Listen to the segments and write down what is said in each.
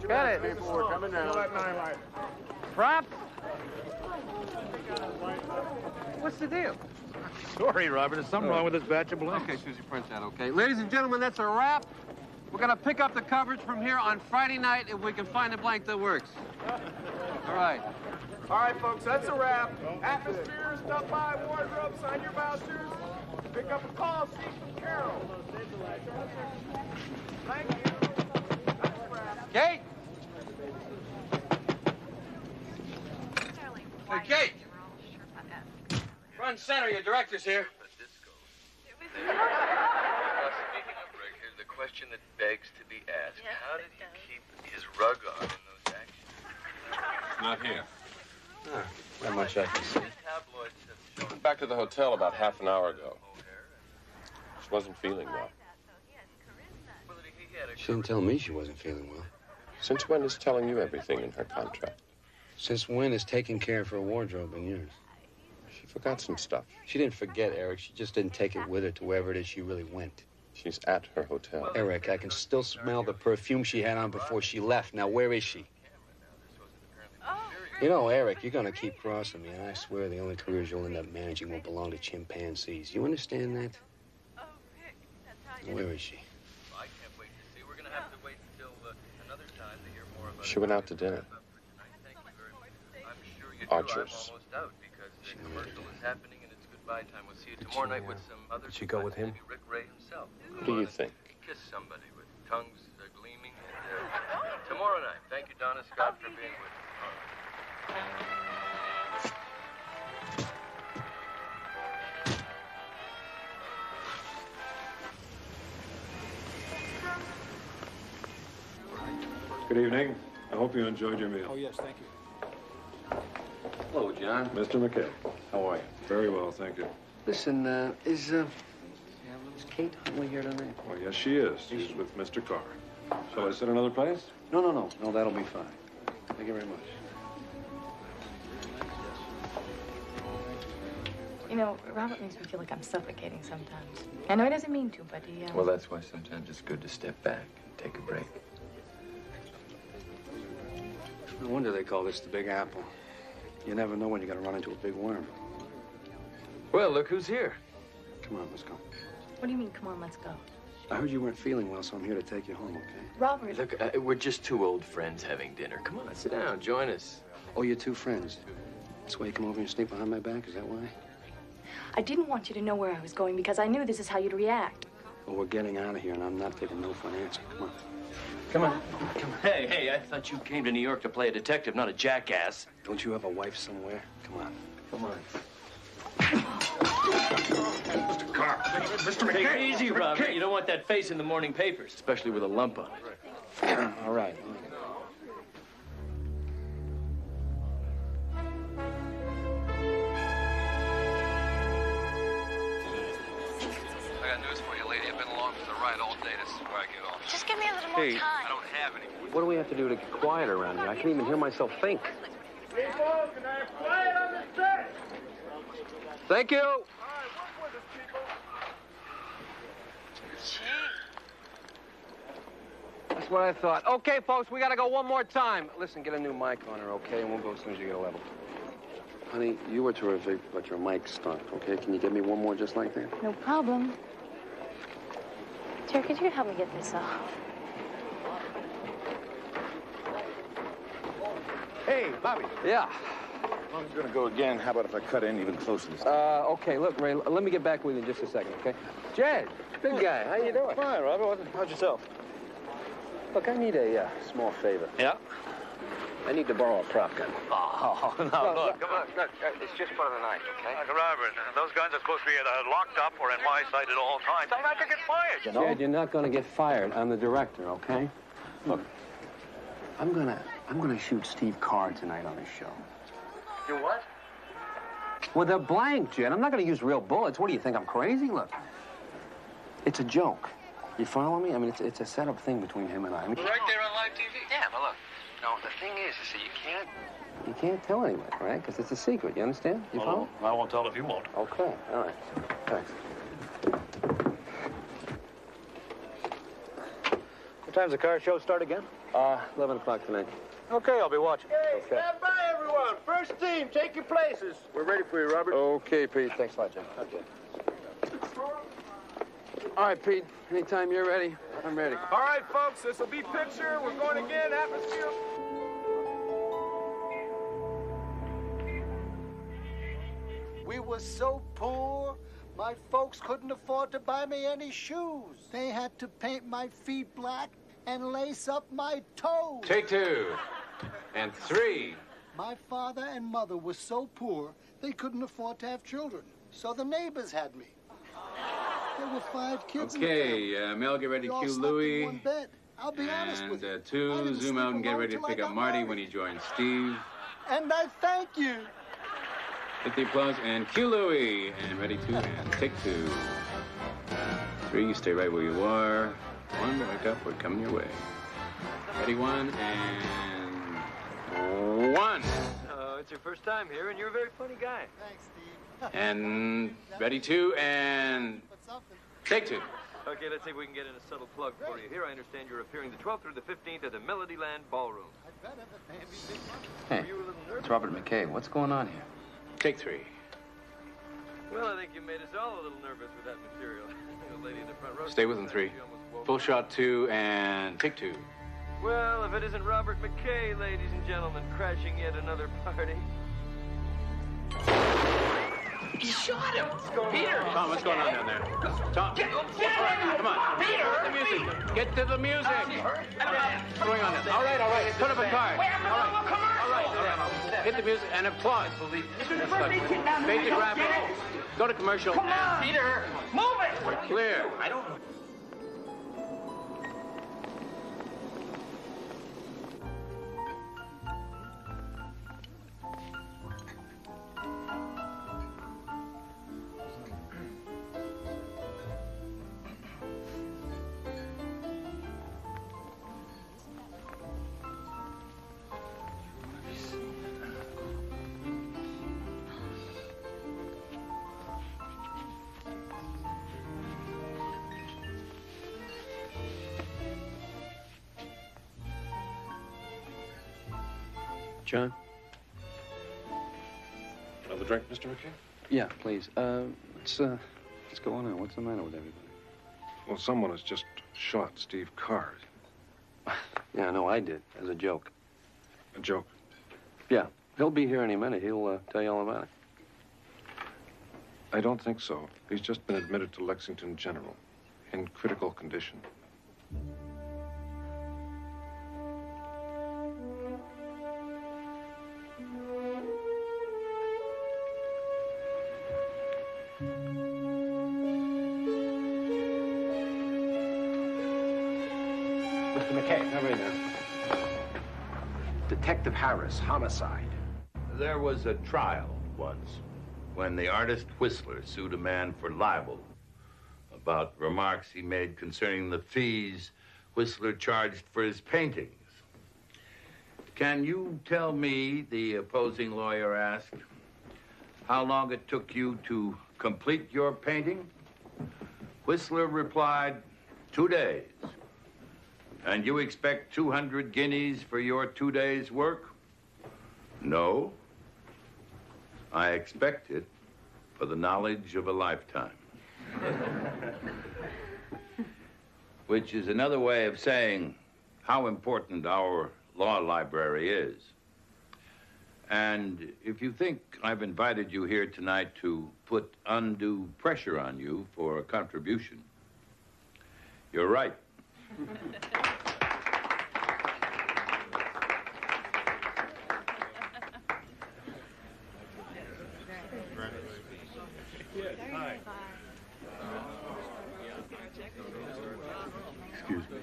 Got it. People were coming down. Prop? What's the deal? Sorry, Robert. There's something wrong with this batch of blanks. Okay, Susie, print that, okay? Ladies and gentlemen, that's a wrap. We're going to pick up the coverage from here on Friday night if we can find a blank that works. All right. All right, folks, that's a wrap. Atmosphere, stop by, wardrobe, sign your vouchers. Pick up a call, see from Carol. Thank you. That's a wrap. Kate? Hey, Kate! Front center, your director's here. Speaking of Rick, here's the question that begs to be asked. How did he keep his rug on in those actions? Not here. Not much I can see. Tabloids have shown Back to the hotel about half an hour ago. She wasn't feeling well. She didn't tell me she wasn't feeling well. Since when is telling you everything in her contract? Since when is taking care of her wardrobe in yours? She forgot some stuff. She didn't forget, Eric. She just didn't take it with her to wherever it is she really went. She's at her hotel. Eric, I can still smell the perfume she had on before she left. Now, where is she? You know, Eric, you're going to keep crossing me, and I swear the only careers you'll end up managing will belong to chimpanzees. You understand that? Where is she? I can't wait to see. We're going to have to wait until another time to hear more about She went out to dinner. Thank you very much. I'm sure you do. Archers. I'm almost out because the commercial is happening and it's goodbye time. We'll see you tomorrow night with some other. Did she go with him? Maybe Rick Ray himself. Who do you think? Kiss somebody with tongues gleaming. And, tomorrow night. Thank you, Donna Scott, for being with us. Good evening. I hope you enjoyed your meal. Oh, yes, thank you. Hello, John. Mr. McKay. How are you? Very well, thank you. Listen, is Kate Huntley here tonight? Oh, yes, she is. She's with Mr. Carr. Shall I sit another place? No, that'll be fine. Thank you very much. You know, Robert makes me feel like I'm suffocating sometimes. I know he doesn't mean to, but he, Well, that's why sometimes it's good to step back and take a break. No wonder they call this the Big Apple. You never know when you're going to run into a big worm. Well, look who's here. Come on, let's go. what do you mean, come on, let's go? I heard you weren't feeling well, so I'm here to take you home, okay? Robert. Look, we're just two old friends having dinner. Come on, sit down, join us. Oh, you're two friends. That's why you come over and sneak behind my back? Is that why? I didn't want you to know where I was going because I knew this is how you'd react. Well, we're getting out of here, and I'm not taking no for an answer. Come on. Come on. Hey, I thought you came to New York to play a detective, not a jackass. Don't you have a wife somewhere? Come on. Come on. Mr. Carr. Mr. Take McKay. it easy, Robert. You don't want that face in the morning papers, especially with a lump on it. All right. I got news for you, lady. I've been along for the ride all day. This is where I get off. Just give me a little more Hey. time. I don't have any. What do we have to do to get quiet around here? I can't even hear myself think. People, can I have quiet on this set? Thank you. All right, work with us, people. That's what I thought. Okay, folks, we got to go one more time. Listen, get a new mic on her, okay? And we'll go as soon as you get a level. Honey, you were terrific, but your mic stunk, okay? Can you get me one more just like that? No problem. Jerry, could you help me get this off? Hey, Bobby. Yeah. I'm going to go again. How about if I cut in even closer this time? Okay, look, Ray, let me get back with you in just a second, okay? Jed, big guy, how you doing? Fine, Robert. How's yourself? Look, I need a small favor. Yeah? I need to borrow a prop gun. Oh, no, look. Come on, look, it's just for the night, okay? Robert, those guns are supposed to be either locked up or in my sight at all times. I'm not going to get fired, you know? Jed, you're not going to get fired. I'm the director, okay? Look, I'm gonna shoot Steve Carr tonight on his show. You what? Well, they're blank, Jed. I'm not gonna use real bullets. What do you think? I'm crazy? Look, it's a joke. You follow me? I mean, it's a set-up thing between him and I. Right there on live TV. Yeah, but look, no, the thing is that you can't. Tell anyone, right? Because it's a secret. You understand? You follow? I won't tell if you won't. Okay. All right. Thanks. What time's the car show start again? 11 o'clock tonight. Okay, I'll be watching. Okay, stand by, everyone. First team, take your places. We're ready for you, Robert. Okay, Pete. Thanks a lot, Jim. Okay. All right, Pete. Anytime you're ready, I'm ready. All right, folks, this will be picture. We're going again, atmosphere. We were so poor, my folks couldn't afford to buy me any shoes. They had to paint my feet black and lace up my toes. Take 2. And 3. My father and mother were so poor, they couldn't afford to have children. So the neighbors had me. There were 5 kids in the family. Mel, get ready to We all cue slept in Louie. one bed. I'll be honest with you. And I 2, didn't zoom sleep out and get alone ready to till I pick up got Marty married. when he joins Steve. And I thank you. Hit the applause and cue Louie. And ready to and take 2. 3, you stay right where you are. 1, wake up, we're coming your way. Ready, 1, and 1. It's your first time here, and you're a very funny guy. Thanks, Steve. And ready, 2, and take 2. Okay, let's see if we can get in a subtle plug for you. Here, I understand you're appearing the 12th through the 15th at the Melodyland Ballroom. Hey, it's Robert McKay. What's going on here? Take 3. Well, I think you made us all a little nervous with that material. The lady in the front row. Stay with him, 3. Full shot 2, and take 2. Well, if it isn't Robert McKay, ladies and gentlemen, crashing yet another party. He shot him! Peter! Tom, what's going on down there? Tom! Come on. Peter! The music! Get to the music! What's going on there? All right. Put up a card. All right. Hit the music and applause. Fade to graphic. Go to commercial. Come on! Peter! Move it! We're clear. I don't know. John? Another drink, Mr. McKay? Yeah, please. What's going on? What's the matter with everybody? Well, someone has just shot Steve Carr. Yeah, no, I did, as a joke. A joke? Yeah, he'll be here any minute. He'll tell you all about it. I don't think so. He's just been admitted to Lexington General in critical condition. Mr. McKay. Not right now. Detective Harris, homicide. There was a trial once when the artist Whistler sued a man for libel about remarks he made concerning the fees Whistler charged for his paintings. Can you tell me, the opposing lawyer asked, how long it took you to complete your painting? Whistler replied, 2 days. And you expect 200 guineas for your 2 days' work? No. I expect it for the knowledge of a lifetime. Which is another way of saying how important our law library is. And if you think I've invited you here tonight to put undue pressure on you for a contribution, you're right. Excuse me.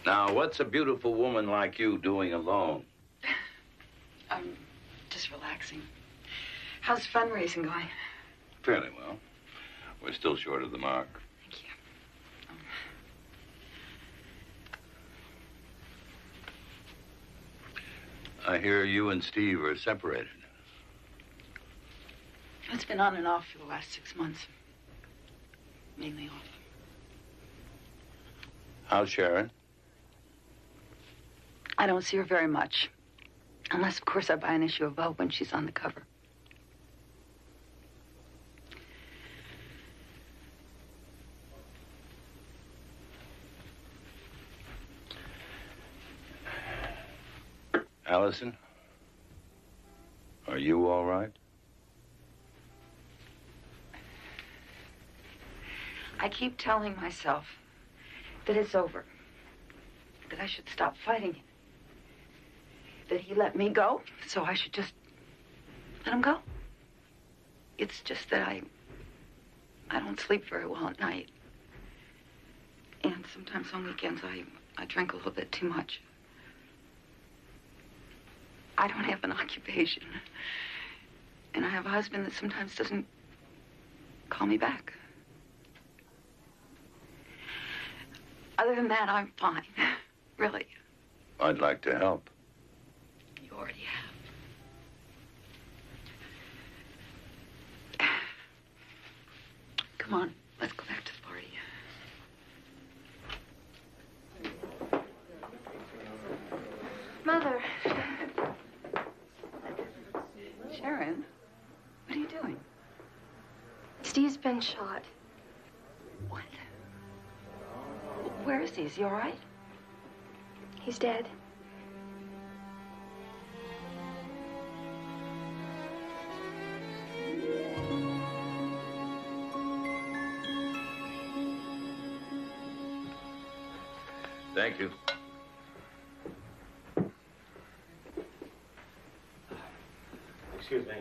Now, what's a beautiful woman like you doing alone? Just relaxing. How's fundraising going? Fairly well. We're still short of the mark. Thank you. I hear you and Steve are separated. It's been on and off for the last 6 months. Mainly off. How's Sharon? I don't see her very much. Unless, of course, I buy an issue of Vogue when she's on the cover. Allison? Are you all right? I keep telling myself that it's over. That I should stop fighting it. That he let me go, so I should just let him go. It's just that I don't sleep very well at night. And sometimes on weekends I drink a little bit too much. I don't have an occupation. And I have a husband that sometimes doesn't call me back. Other than that, I'm fine. Really. I'd like to help. You already have. Come on, let's go back to the party. Mother. Sharon, what are you doing? Steve's been shot. What? Where is he? Is he all right? He's dead. Thank you. Excuse me.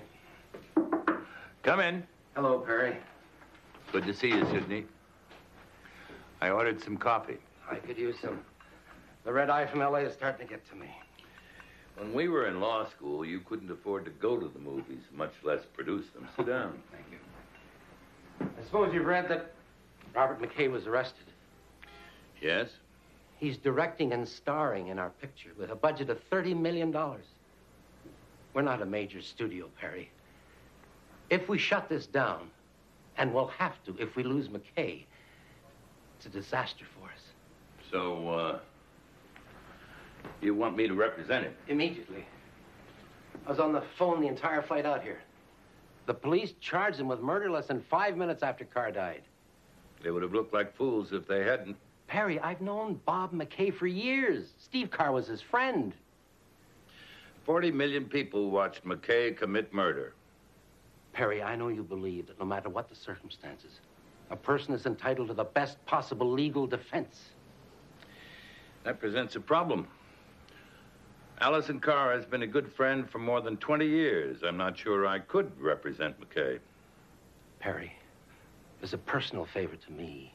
Come in. Hello, Perry. Good to see you, Sidney. I ordered some coffee. I could use some. The red eye from L.A. is starting to get to me. When we were in law school, you couldn't afford to go to the movies, much less produce them. Sit down. Thank you. I suppose you've read that Robert McKay was arrested. Yes? He's directing and starring in our picture with a budget of $30 million. We're not a major studio, Perry. If we shut this down, and we'll have to if we lose McKay, it's a disaster for us. So, you want me to represent him? Immediately. I was on the phone the entire flight out here. The police charged him with murder less than 5 minutes after Carr died. They would have looked like fools if they hadn't. Perry, I've known Bob McKay for years. Steve Carr was his friend. 40 million people watched McKay commit murder. Perry, I know you believe that no matter what the circumstances, a person is entitled to the best possible legal defense. That presents a problem. Allison Carr has been a good friend for more than 20 years. I'm not sure I could represent McKay. Perry, as a personal favor to me,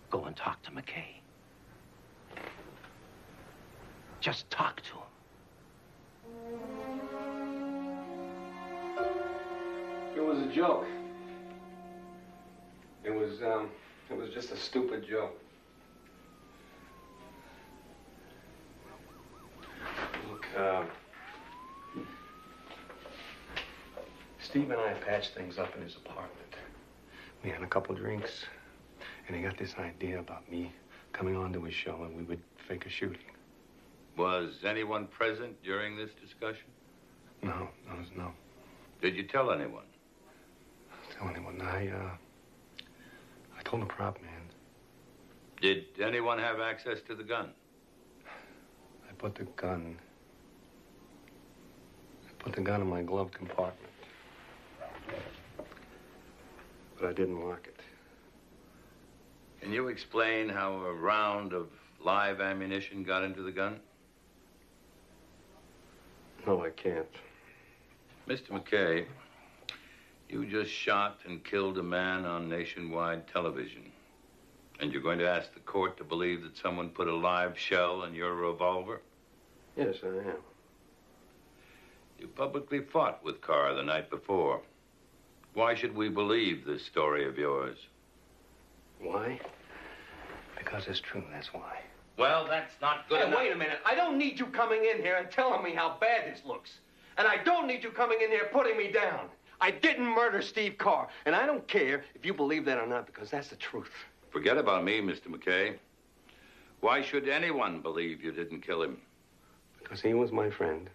go and talk to McKay. Just talk to him. It was a joke. It was just a stupid joke. Look, Steve and I patched things up in his apartment. We had a couple drinks, and he got this idea about me coming onto his show, and we would fake a shooting. Was anyone present during this discussion? No. Did you tell anyone? Tell anyone? I told the prop man. Did anyone have access to the gun? I put the gun in my glove compartment. But I didn't lock it. Can you explain how a round of live ammunition got into the gun? No, I can't. Mr. McKay, you just shot and killed a man on nationwide television. And you're going to ask the court to believe that someone put a live shell in your revolver? Yes, I am. You publicly fought with Carr the night before. Why should we believe this story of yours? Why? Because it's true, that's why. Well, that's not good enough. Wait a minute. I don't need you coming in here and telling me how bad this looks. And I don't need you coming in here putting me down. I didn't murder Steve Carr. And I don't care if you believe that or not, because that's the truth. Forget about me, Mr. McKay. Why should anyone believe you didn't kill him? Because he was my friend.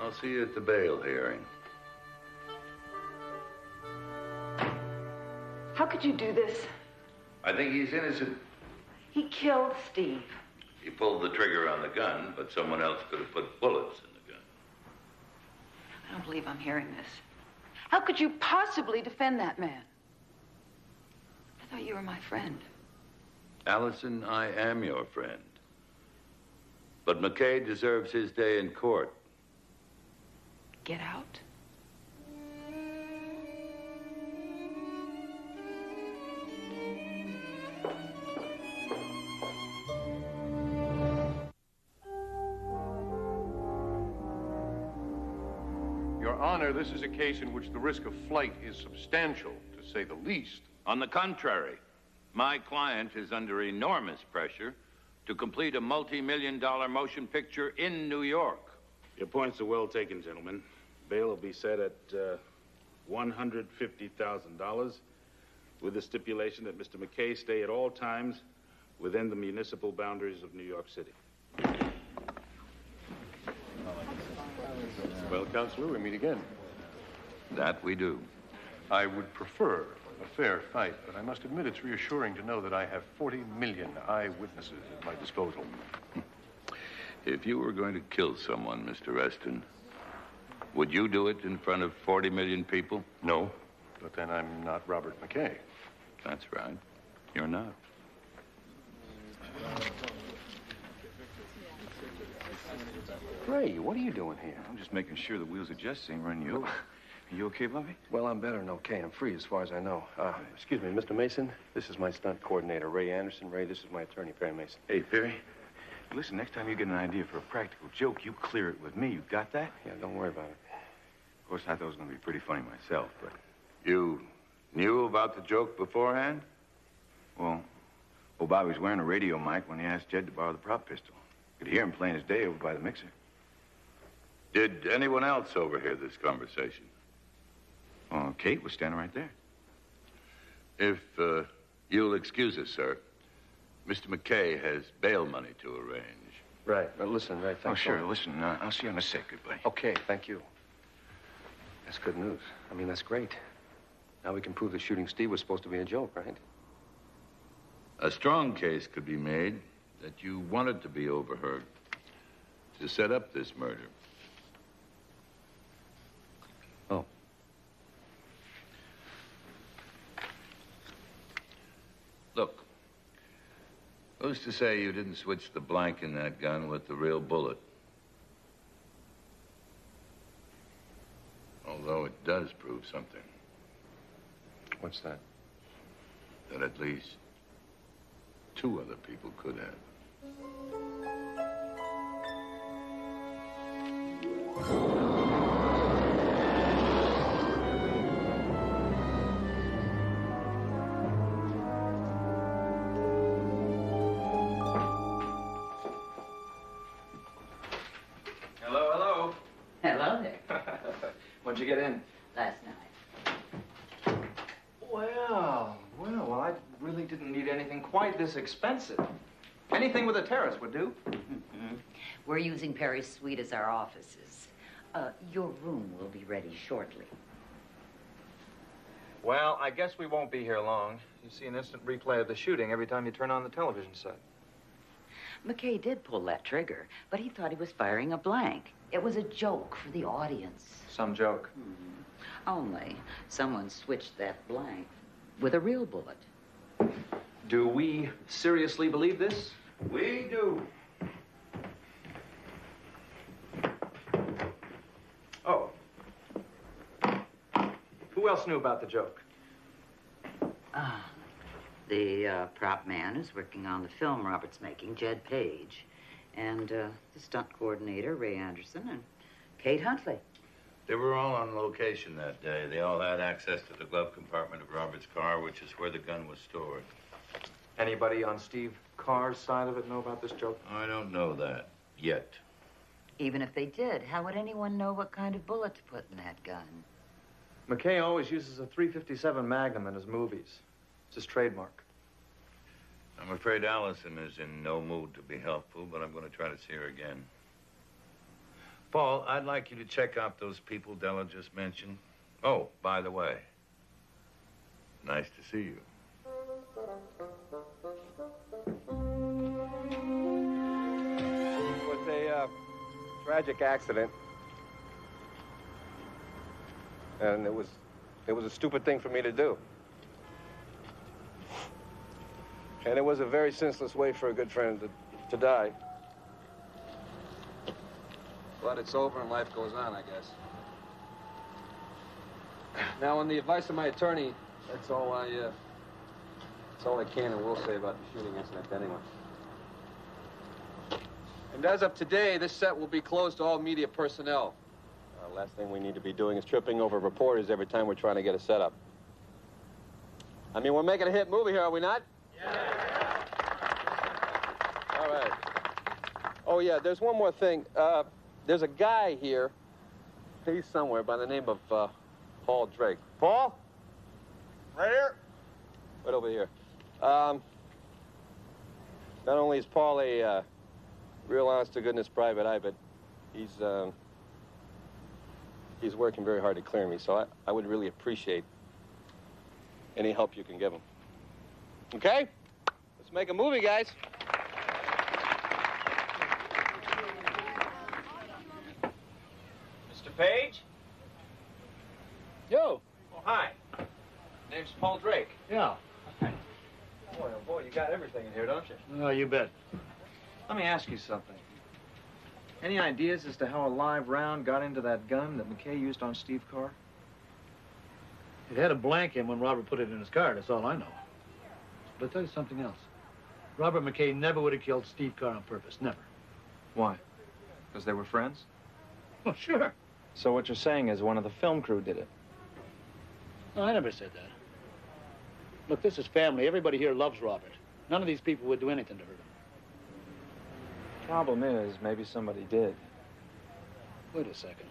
I'll see you at the bail hearing. How could you do this? I think he's innocent. He killed Steve. He pulled the trigger on the gun, but someone else could have put bullets in the gun. I don't believe I'm hearing this. How could you possibly defend that man? I thought you were my friend. Allison, I am your friend. But McKay deserves his day in court. Get out. Your Honor, this is a case in which the risk of flight is substantial, to say the least. On the contrary, my client is under enormous pressure to complete a multi-million-dollar motion picture in New York. Your points are well taken, gentlemen. Bail will be set at $150,000 with the stipulation that Mr. McKay stay at all times within the municipal boundaries of New York City. Well, Counselor, we meet again. That we do. I would prefer a fair fight, but I must admit it's reassuring to know that I have 40 million eyewitnesses at my disposal. If you were going to kill someone, Mr. Reston, would you do it in front of 40 million people? No, but then I'm not Robert McKay. That's right. You're not. Ray, what are you doing here? I'm just making sure the wheels of justice ain't running you over. Are you okay, Bobby? Well, I'm better than okay. I'm free as far as I know. Excuse me, Mr. Mason. This is my stunt coordinator, Ray Anderson. Ray, this is my attorney, Perry Mason. Hey, Perry. Listen, next time you get an idea for a practical joke, you clear it with me. You got that? Yeah, don't worry about it. Of course, I thought it was going to be pretty funny myself, but... You knew about the joke beforehand? Well, Bobby was wearing a radio mic when he asked Jed to borrow the prop pistol. Could hear him plain as day over by the mixer. Did anyone else overhear this conversation? Oh, Kate was standing right there. If you'll excuse us, sir, Mr. McKay has bail money to arrange. Right. Well, listen, Ray, thanks. Oh, sure. Listen, I'll see you in a sec, good buddy. Okay, thank you. That's good news. I mean, that's great. Now we can prove that shooting Steve was supposed to be a joke, right? A strong case could be made that you wanted to be overheard to set up this murder. Oh. Look, who's to say you didn't switch the blank in that gun with the real bullet? Although it does prove something. What's that? That at least 2 other people could have. Hello, hello. Hello there. When'd you get in? Last night. Well, I really didn't need anything quite this expensive. Anything with a terrace would do. We're using Perry's suite as our offices. Your room will be ready shortly. Well, I guess we won't be here long. You see an instant replay of the shooting every time you turn on the television set. McKay did pull that trigger, but he thought he was firing a blank. It was a joke for the audience. Some joke. Only someone switched that blank with a real bullet. Do we seriously believe this? We do. Oh. Who else knew about the joke? The prop man who's working on the film Robert's making, Jed Page. And the stunt coordinator, Ray Anderson, and Kate Huntley. They were all on location that day. They all had access to the glove compartment of Robert's car, which is where the gun was stored. Anybody on Steve Carr's side of it know about this joke? I don't know that yet. Even if they did, how would anyone know what kind of bullet to put in that gun? McKay always uses a .357 Magnum in his movies. It's his trademark. I'm afraid Allison is in no mood to be helpful, but I'm going to try to see her again. Paul, I'd like you to check out those people Della just mentioned. Oh, by the way, nice to see you. It was a tragic accident. And it was a stupid thing for me to do. And it was a very senseless way for a good friend to die. But it's over and life goes on, I guess. Now, on the advice of my attorney, that's all I can and will say about the shooting incident anyway. And as of today, this set will be closed to all media personnel. Last thing we need to be doing is tripping over reporters every time we're trying to get a setup. I mean, we're making a hit movie here, are we not? Yeah. All right. Oh, yeah, there's one more thing. There's a guy here, he's somewhere, by the name of Paul Drake. Paul? Right here. Right over here. Not only is Paul a real honest-to-goodness private eye, but he's working very hard to clear me, so I would really appreciate any help you can give him. Okay? Let's make a movie, guys. Mr. Page? Yo. Oh, hi. Name's Paul Drake. Yeah. Boy, oh boy, you got everything in here, don't you? Oh, you bet. Let me ask you something. Any ideas as to how a live round got into that gun that McKay used on Steve Carr? It had a blank in when Robert put it in his car. That's all I know. But I'll tell you something else. Robert McKay never would have killed Steve Carr on purpose. Never. Why? Because they were friends? Well, sure. So what you're saying is one of the film crew did it? No, I never said that. Look, this is family. Everybody here loves Robert. None of these people would do anything to hurt him. Problem is, maybe somebody did. Wait a second.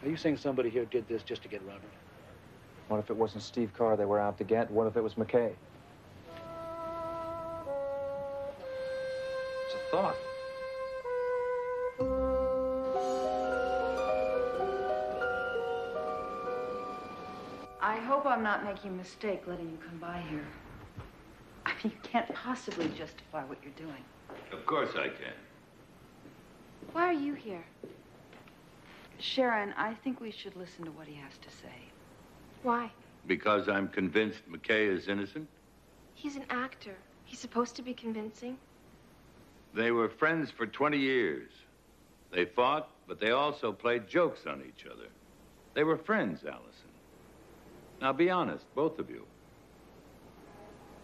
Are you saying somebody here did this just to get Robert? What if it wasn't Steve Carr they were out to get? What if it was McKay? It's a thought. I hope I'm not making a mistake letting you come by here. I mean, you can't possibly justify what you're doing. Of course I can. Why are you here? Sharon, I think we should listen to what he has to say. Why? Because I'm convinced McKay is innocent. He's an actor. He's supposed to be convincing. They were friends for 20 years. They fought, but they also played jokes on each other. They were friends, Allison. Now, be honest, both of you.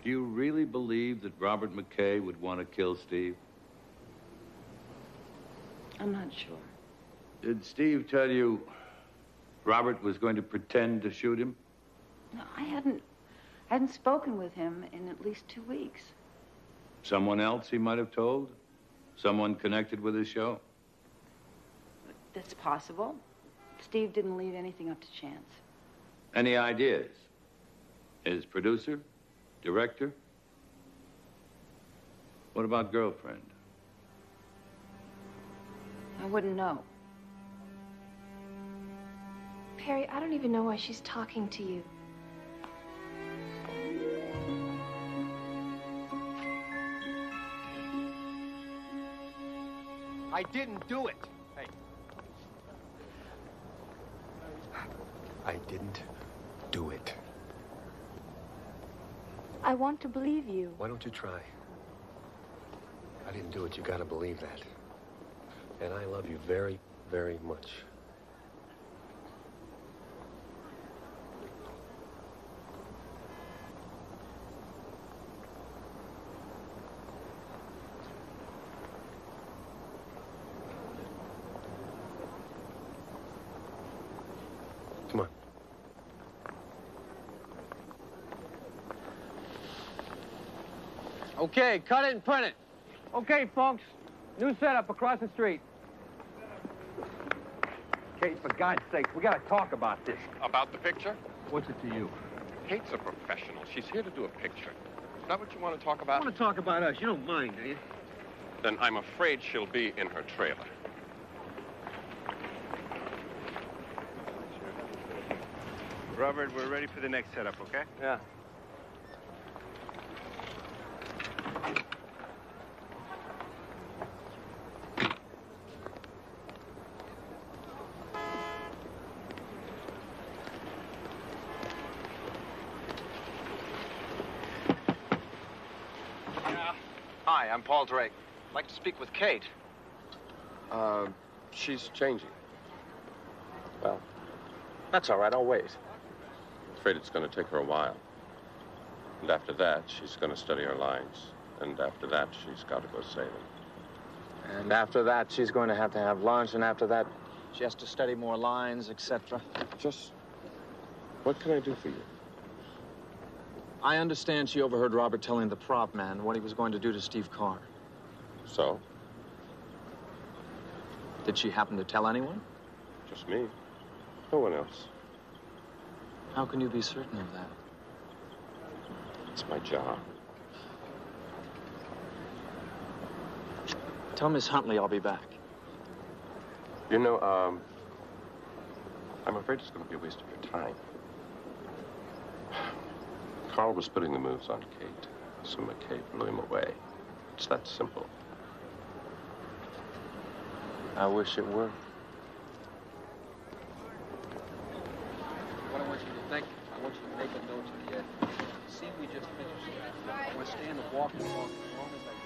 Do you really believe that Robert McKay would want to kill Steve? I'm not sure. Did Steve tell you Robert was going to pretend to shoot him? No, I hadn't spoken with him in at least 2 weeks. Someone else he might have told? Someone connected with his show? That's possible. Steve didn't leave anything up to chance. Any ideas? His producer? Director? What about girlfriend? I wouldn't know. Perry, I don't even know why she's talking to you. I didn't do it. Hey. I didn't do it. I want to believe you. Why don't you try? I didn't do it. You gotta believe that. And I love you very, very much. Okay, cut it and print it. Okay, folks. New setup across the street. Kate, for God's sake, we gotta talk about this. About the picture? What's it to you? Kate's a professional. She's here to do a picture. Is that what you want to talk about? I want to talk about us. You don't mind, do you? Then I'm afraid she'll be in her trailer. Robert, we're ready for the next setup, okay? Yeah. Hi, I'm Paul Drake. I'd like to speak with Kate. She's changing. Well, that's all right. I'll wait. I'm afraid it's going to take her a while. And after that, she's going to study her lines. And after that, she's got to go sailing. And after that, she's going to have lunch, and after that, she has to study more lines, etc. Just, what can I do for you? I understand she overheard Robert telling the prop man what he was going to do to Steve Carr. So? Did she happen to tell anyone? Just me. No one else. How can you be certain of that? It's my job. Tell Miss Huntley I'll be back. You know, I'm afraid it's going to be a waste of your time. Carl was putting the moves on Kate, so McKay blew him away. It's that simple. I wish it were. What I want you to think, I want you to make a note to the end. See, we just finished. I want to stand and walk as long as I can.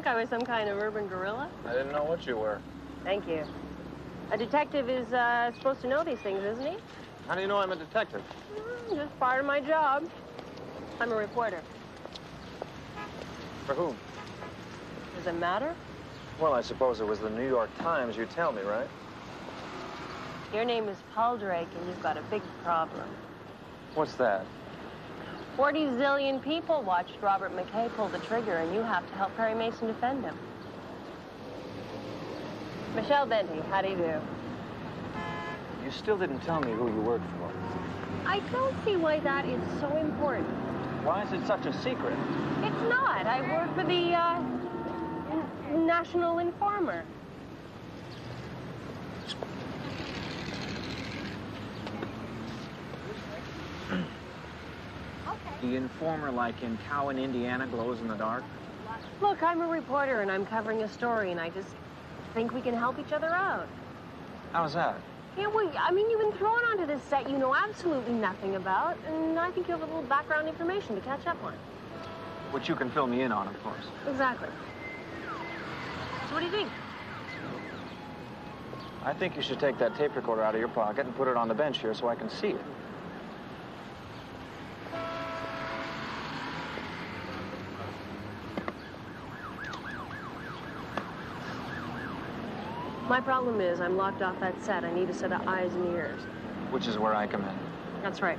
I was some kind of urban gorilla? I didn't know what you were. Thank you. A detective is supposed to know these things, isn't he? How do you know I'm a detective? Just part of my job. I'm a reporter. For whom? Does it matter? Well, I suppose it was the New York Times, you tell me, right? Your name is Paul Drake, and you've got a big problem. What's that? 40 zillion people watched Robert McKay pull the trigger, and you have to help Perry Mason defend him. Michelle Benty, how do you do? You still didn't tell me who you worked for. I don't see why that is so important. Why is it such a secret? It's not. I work for the, National Informer. The Informer, like in Cowan, Indiana, glows in the dark? Look, I'm a reporter, and I'm covering a story, and I just think we can help each other out. How's that? Yeah, well, I mean, you've been thrown onto this set you know absolutely nothing about, and I think you have a little background information to catch up on. Which you can fill me in on, of course. Exactly. So what do you think? I think you should take that tape recorder out of your pocket and put it on the bench here so I can see it. My problem is I'm locked off that set. I need a set of eyes and ears. Which is where I come in. That's right.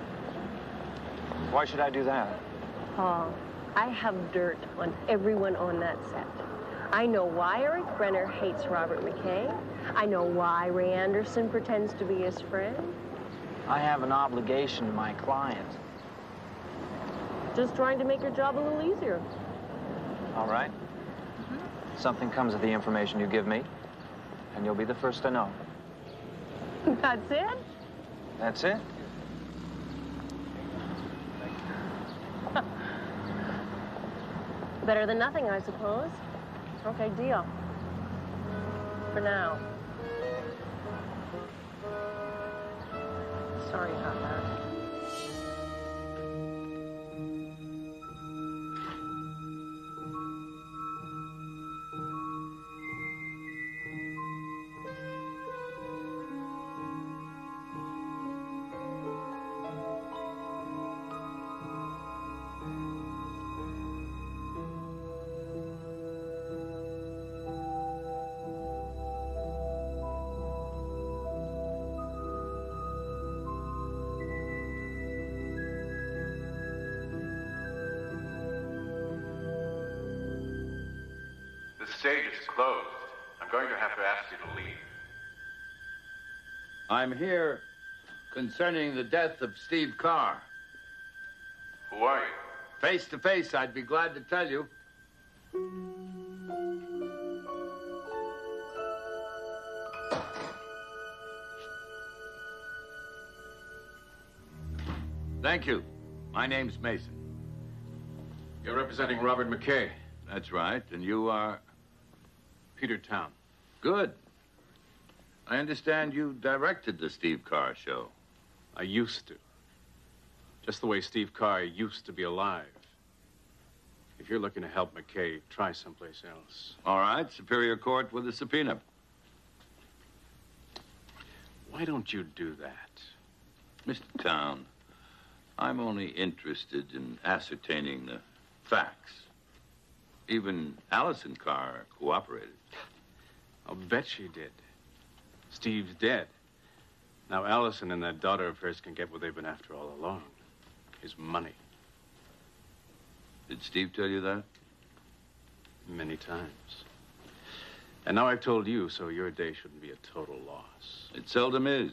Why should I do that? Paul, I have dirt on everyone on that set. I know why Eric Brenner hates Robert McKay. I know why Ray Anderson pretends to be his friend. I have an obligation to my client. Just trying to make your job a little easier. All right. Something comes of the information you give me, and you'll be the first to know. That's it? That's it? Better than nothing, I suppose. Okay, deal. For now. Sorry about that. The stage is closed. I'm going to have to ask you to leave. I'm here concerning the death of Steve Carr. Who are you? Face to face, I'd be glad to tell you. Thank you. My name's Mason. You're representing Robert McKay. That's right. And you are? Peter Town. Good. I understand you directed the Steve Carr show. I used to. Just the way Steve Carr used to be alive. If you're looking to help McKay, try someplace else. All right. Superior Court with a subpoena. Why don't you do that? Mr. Town, I'm only interested in ascertaining the facts. Even Allison Carr cooperated. I'll bet she did. Steve's dead. Now Allison and that daughter of hers can get what they've been after all along. His money. Did Steve tell you that? Many times. And now I've told you, so your day shouldn't be a total loss. It seldom is.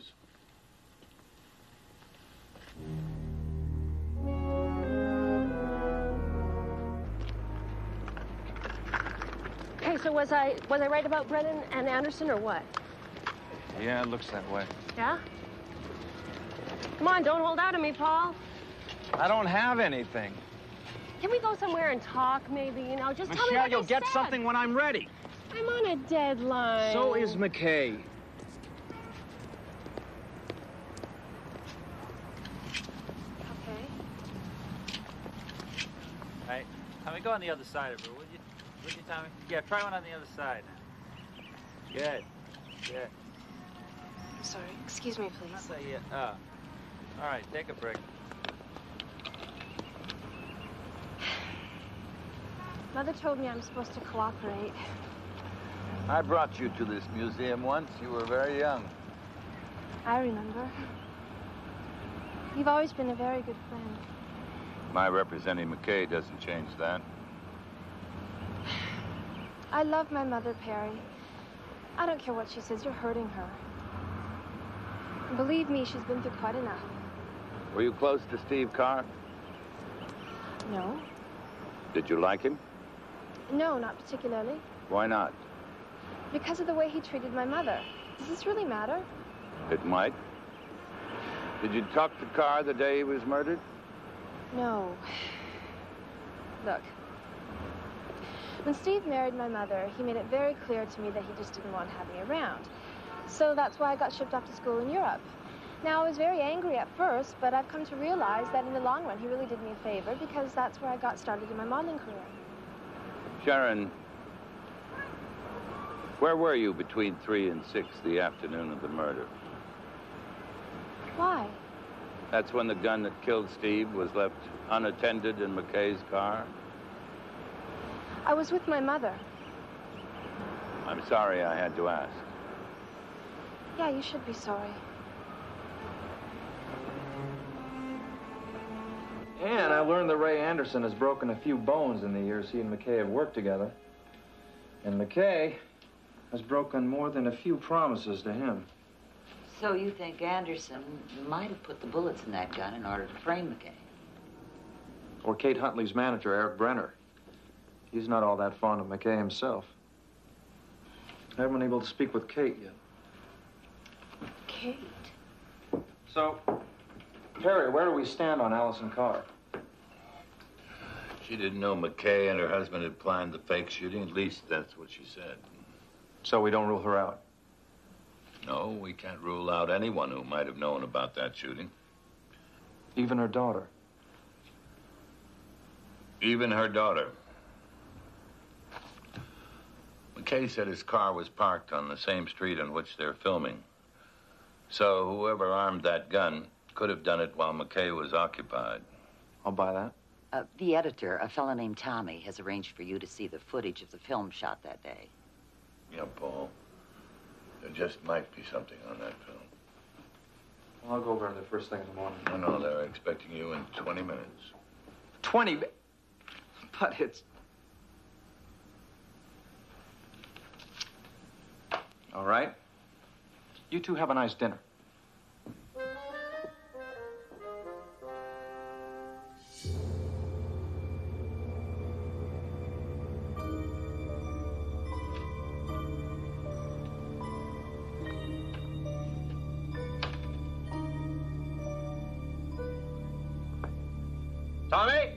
Hey, so was I right about Brennan and Anderson or what? Yeah, it looks that way. Yeah? Come on, don't hold out on me, Paul. I don't have anything. Can we go somewhere and talk, maybe? You know, just tell me Michelle, what you'll they get said. something when I'm ready. I'm on a deadline. So is McKay. Okay. Hey, Tommy, go on the other side of her, would you? Would you, Tommy? Yeah, try one on the other side. Good. Good. Sorry, excuse me, please. So, yeah. All right, take a break. Mother told me I'm supposed to cooperate. I brought you to this museum once. You were very young. I remember. You've always been a very good friend. My representing McKay doesn't change that. I love my mother, Perry. I don't care what she says, you're hurting her. And believe me, she's been through quite enough. Were you close to Steve Carr? No? Did you like him? No, not particularly. Why not? Because of the way he treated my mother. Does this really matter? It might. Did you talk to Carr the day he was murdered? No. Look. When Steve married my mother, he made it very clear to me that he just didn't want to have me around. So that's why I got shipped off to school in Europe. Now, I was very angry at first, but I've come to realize that in the long run, he really did me a favor because that's where I got started in my modeling career. Sharon, where were you between 3 and 6 the afternoon of the murder? Why? That's when the gun that killed Steve was left unattended in McKay's car? I was with my mother. I'm sorry I had to ask. Yeah, you should be sorry. And I learned that Ray Anderson has broken a few bones in the years he and McKay have worked together. And McKay has broken more than a few promises to him. So you think Anderson might have put the bullets in that gun in order to frame McKay? Or Kate Huntley's manager, Eric Brenner. He's not all that fond of McKay himself. I haven't been able to speak with Kate yet. Kate? So, Perry, where do we stand on Allison Carr? She didn't know McKay and her husband had planned the fake shooting. At least that's what she said. So we don't rule her out? No, we can't rule out anyone who might have known about that shooting. Even her daughter? Even her daughter. McKay said his car was parked on the same street on which they're filming. So whoever armed that gun could have done it while McKay was occupied. I'll buy that. The editor, a fellow named Tommy, has arranged for you to see the footage of the film shot that day. Yeah, Paul. There just might be something on that film. Well, I'll go over there first thing in the morning. No, they're expecting you in 20 minutes. 20? But it's... All right. You two have a nice dinner. Tommy?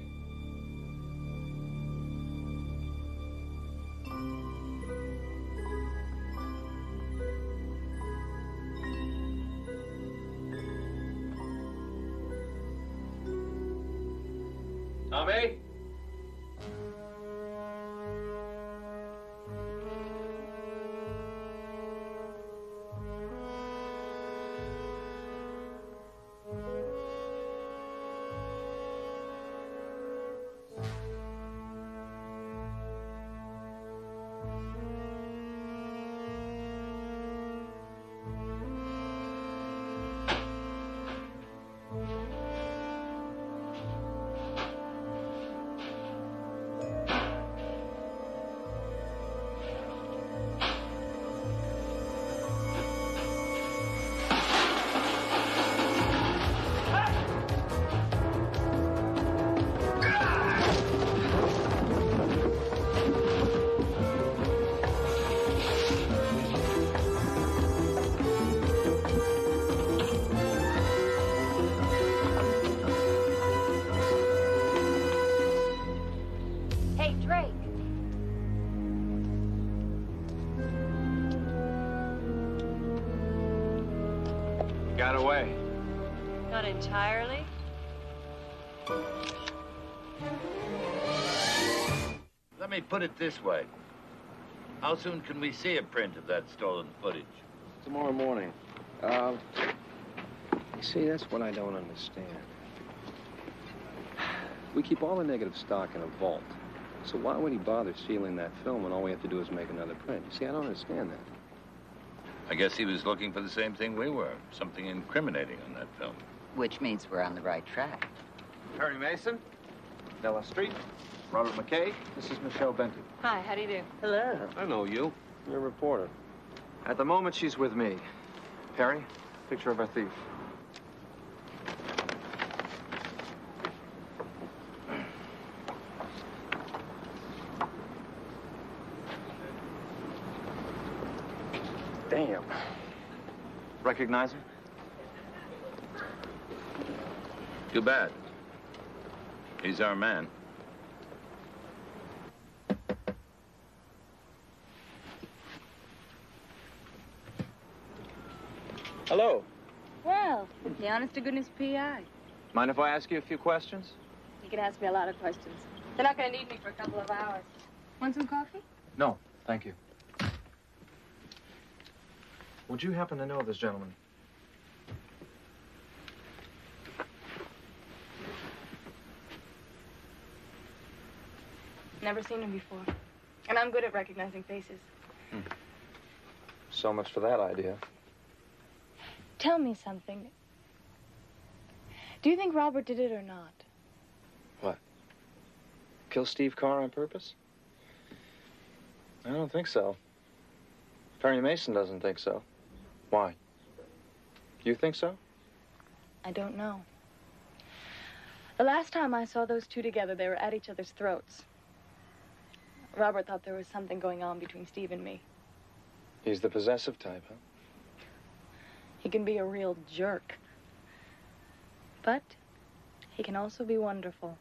Tommy? Hey, Drake. Got away. Not entirely. Let me put it this way. How soon can we see a print of that stolen footage? Tomorrow morning. You see, that's what I don't understand. We keep all the negative stock in a vault. So why would he bother sealing that film when all we have to do is make another print? You see, I don't understand that. I guess he was looking for the same thing we were. Something incriminating on that film. Which means we're on the right track. Perry Mason, Della Street, Robert McKay. This is Michelle Benton. Hi, how do you do? Hello. I know you. You're a reporter. At the moment, she's with me. Perry, picture of our thief. Damn. Recognize him? Too bad. He's our man. Hello. Well, the honest-to-goodness PI. Mind if I ask you a few questions? You can ask me a lot of questions. They're not going to need me for a couple of hours. Want some coffee? No, thank you. Would you happen to know this gentleman? Never seen him before. And I'm good at recognizing faces. So much for that idea. Tell me something. Do you think Robert did it or not? What? Kill Steve Carr on purpose? I don't think so. Perry Mason doesn't think so. Why? You think so? I don't know. The last time I saw those two together, they were at each other's throats. Robert thought there was something going on between Steve and me. He's the possessive type, huh? He can be a real jerk. But he can also be wonderful.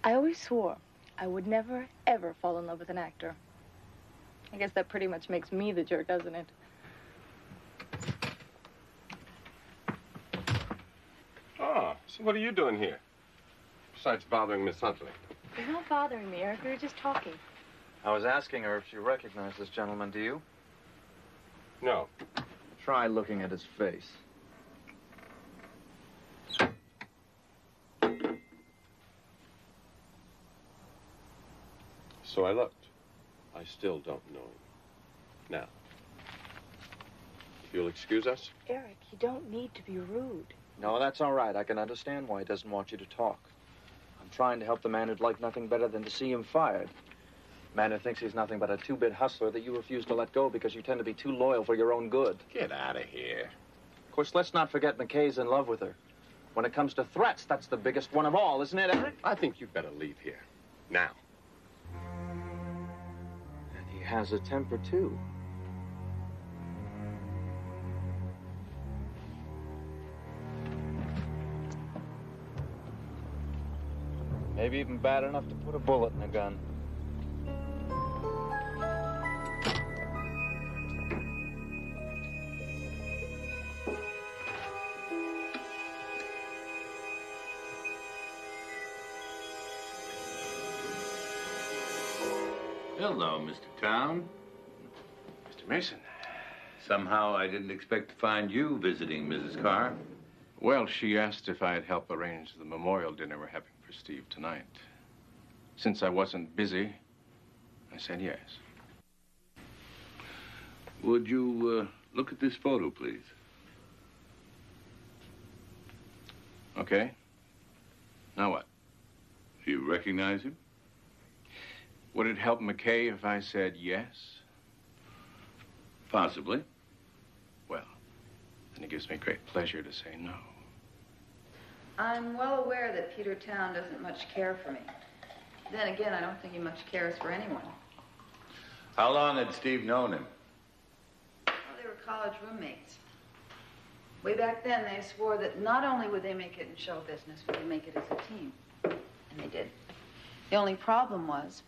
I always swore I would never, ever fall in love with an actor. I guess that pretty much makes me the jerk, doesn't it? Oh, so what are you doing here? Besides bothering Miss Huntley. You're not bothering me, Eric. We were just talking. I was asking her if she recognized this gentleman. Do you? No. Try looking at his face. So I looked. I still don't know him. Now, if you'll excuse us. Eric, you don't need to be rude. No, that's all right. I can understand why he doesn't want you to talk. I'm trying to help the man who'd like nothing better than to see him fired. A man who thinks he's nothing but a two-bit hustler that you refuse to let go because you tend to be too loyal for your own good. Get out of here. Of course, let's not forget McKay's in love with her. When it comes to threats, that's the biggest one of all, isn't it, Eric? I think you'd better leave here. Now. And he has a temper, too. Maybe even bad enough to put a bullet in a gun. Hello, Mr. Town. Mr. Mason. Somehow I didn't expect to find you visiting Mrs. Carr. Well, she asked if I'd help arrange the memorial dinner we're having for Steve tonight. Since I wasn't busy, I said yes. Would you look at this photo, please? Okay. Now what? Do you recognize him? Would it help McKay if I said yes? Possibly. Well, then it gives me great pleasure to say no. I'm well aware that Peter Town doesn't much care for me. Then again, I don't think he much cares for anyone. How long had Steve known him? Well, they were college roommates. Way back then, they swore that not only would they make it in show business, but they'd make it as a team. And they did. The only problem was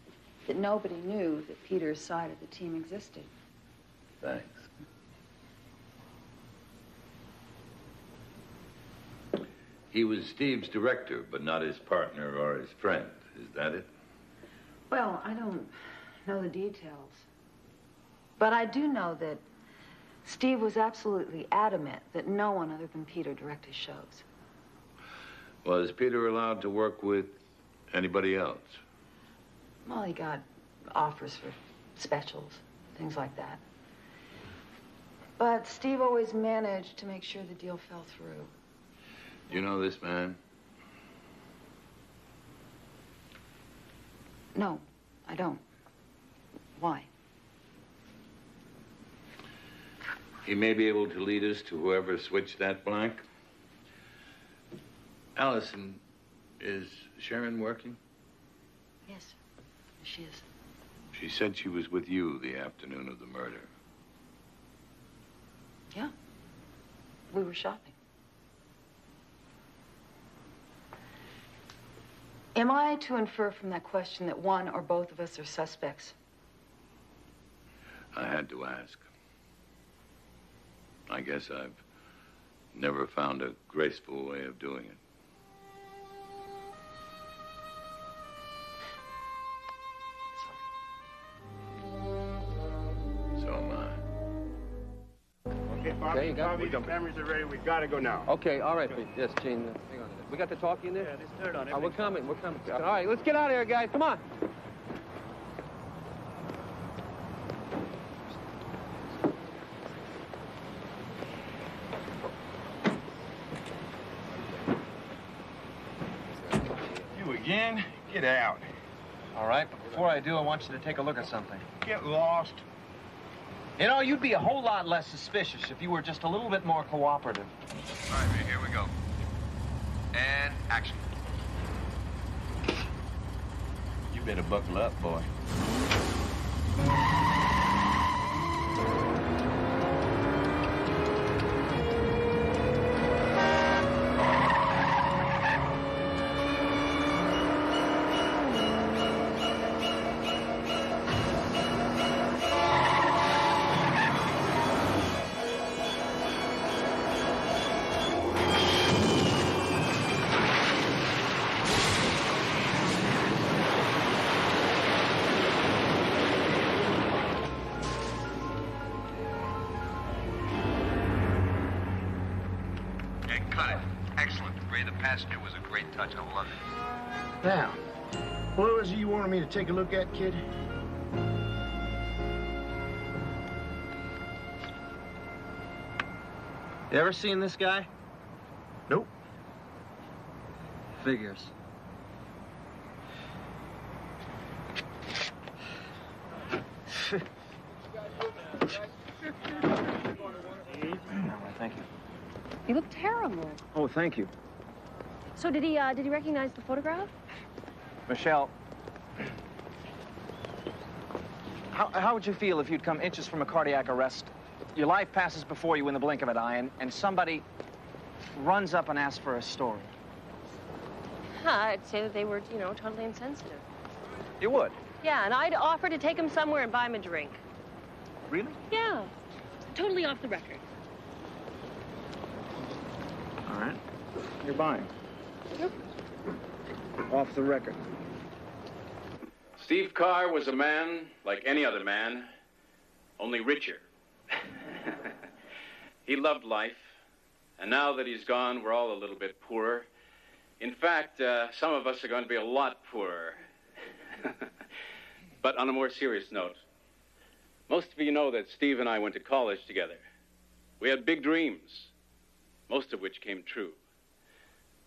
that nobody knew that Peter's side of the team existed. Thanks. He was Steve's director, but not his partner or his friend. Is that it? Well, I don't know the details. But I do know that Steve was absolutely adamant that no one other than Peter direct his shows. Was Peter allowed to work with anybody else? Well, he got offers for specials, things like that. But Steve always managed to make sure the deal fell through. You know this man? No, I don't. Why? He may be able to lead us to whoever switched that blank. Allison, is Sharon working? Yes, she is. She said she was with you the afternoon of the murder. Yeah. We were shopping. Am I to infer from that question that one or both of us are suspects? I had to ask. I guess I've never found a graceful way of doing it. So am I. Okay, Bob. Okay, you got it. Bobby, the cameras are ready. We gotta go now. Okay, all right, Pete. Yes, Gene. Hang on a minute. We got the talkie in there? Yeah, there's dirt on it. We're coming. We're coming. All right, let's get out of here, guys. Come on. You again? Get out. All right, but before I do, I want you to take a look at something. Get lost. You know, you'd be a whole lot less suspicious if you were just a little bit more cooperative. All right, here we go. And action. You better buckle up, boy. Passenger was a great touch. I love it. Now, what was it you wanted me to take a look at, kid? You ever seen this guy? Nope. Figures. Thank you. You look terrible. Oh, thank you. So did he recognize the photograph? Michelle, how would you feel if you'd come inches from a cardiac arrest? Your life passes before you in the blink of an eye, and somebody runs up and asks for a story. I'd say that they were, totally insensitive. You would? Yeah, and I'd offer to take him somewhere and buy him a drink. Really? Yeah. Totally off the record. All right. You're buying. Yep. Off the record. Steve Carr was a man like any other man, only richer. He loved life, and now that he's gone, we're all a little bit poorer. In fact, some of us are going to be a lot poorer. But on a more serious note, most of you know that Steve and I went to college together. We had big dreams, most of which came true.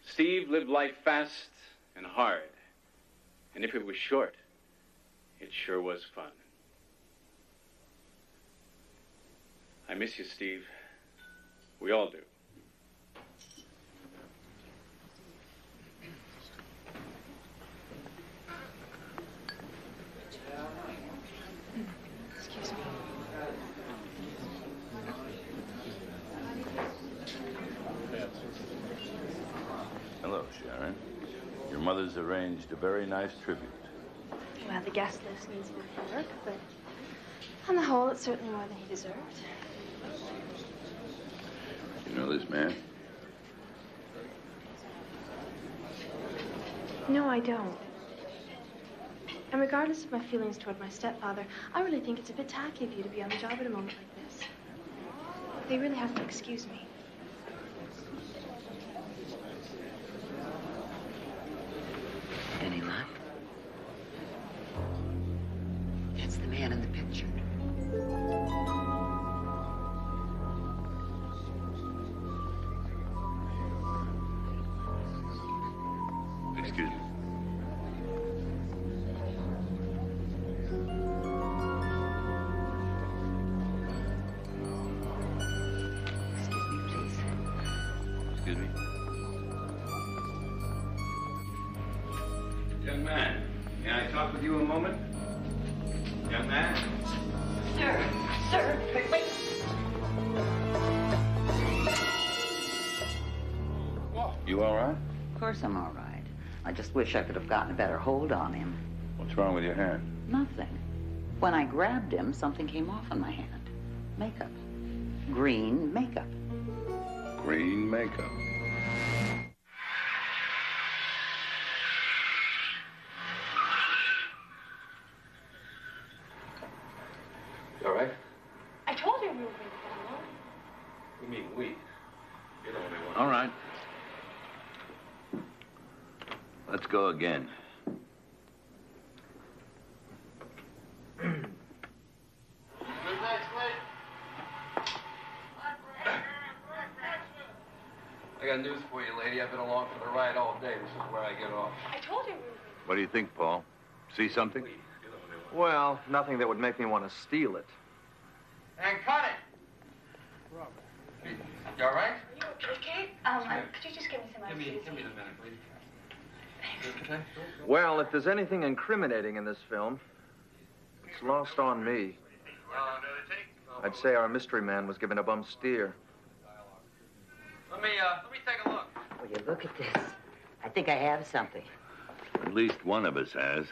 Steve lived life fast and hard, and if it was short, it sure was fun. I miss you, Steve. We all do. Excuse me. Hello, Sharon. Your mother's arranged a very nice tribute. Well, the guest list needs a bit of work, but on the whole, it's certainly more than he deserved. You know this man? No, I don't. And regardless of my feelings toward my stepfather, I really think it's a bit tacky of you to be on the job at a moment like this. They really have to excuse me. Any luck? It's the man in the picture. Excuse me. Excuse me. Young man, may I talk with you a moment? Young man? Sir, wait. You all right? Of course I'm all right. I just wish I could have gotten a better hold on him. What's wrong with your hand? Nothing. When I grabbed him, something came off on my hand. Makeup. Green makeup. Green makeup. You all right? I told you we were going to get along. You mean we? You're the only one. All right. Let's go again. I got news for you, lady. I've been along for the ride all day. This is where I get off. I told you we were What do you think, Paul? See something? Well, nothing that would make me want to steal it. And cut it! You all right? Are you okay, Kate? Could you just give me some ice? Give me the minute, please. Okay. Well, if there's anything incriminating in this film, it's lost on me. I'd say our mystery man was given a bum steer. Let me take a look. Will you look at this? I think I have something. At least one of us has.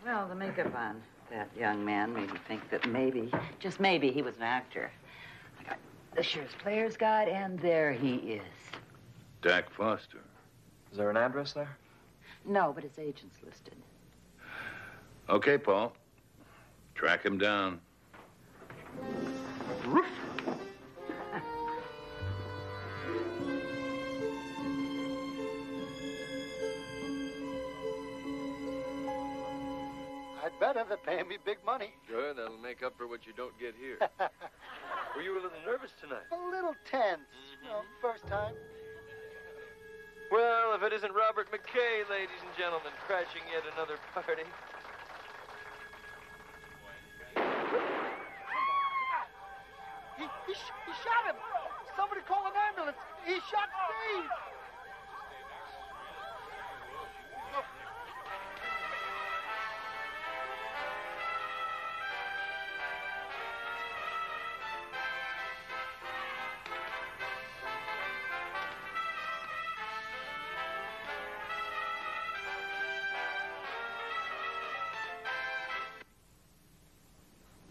Well, the makeup on that young man made me think that maybe, just maybe, he was an actor. I got the Shear's Player's Guide, and there he is. Dak Foster. Is there an address there? No, but his agent's listed. Okay, Paul. Track him down. I'd better. They're paying me big money. Good, that'll make up for what you don't get here. Were you a little nervous tonight? A little tense. You know, first time. Well, if it isn't Robert McKay, ladies and gentlemen, crashing yet another party. He shot him. Somebody call an ambulance. He shot Steve.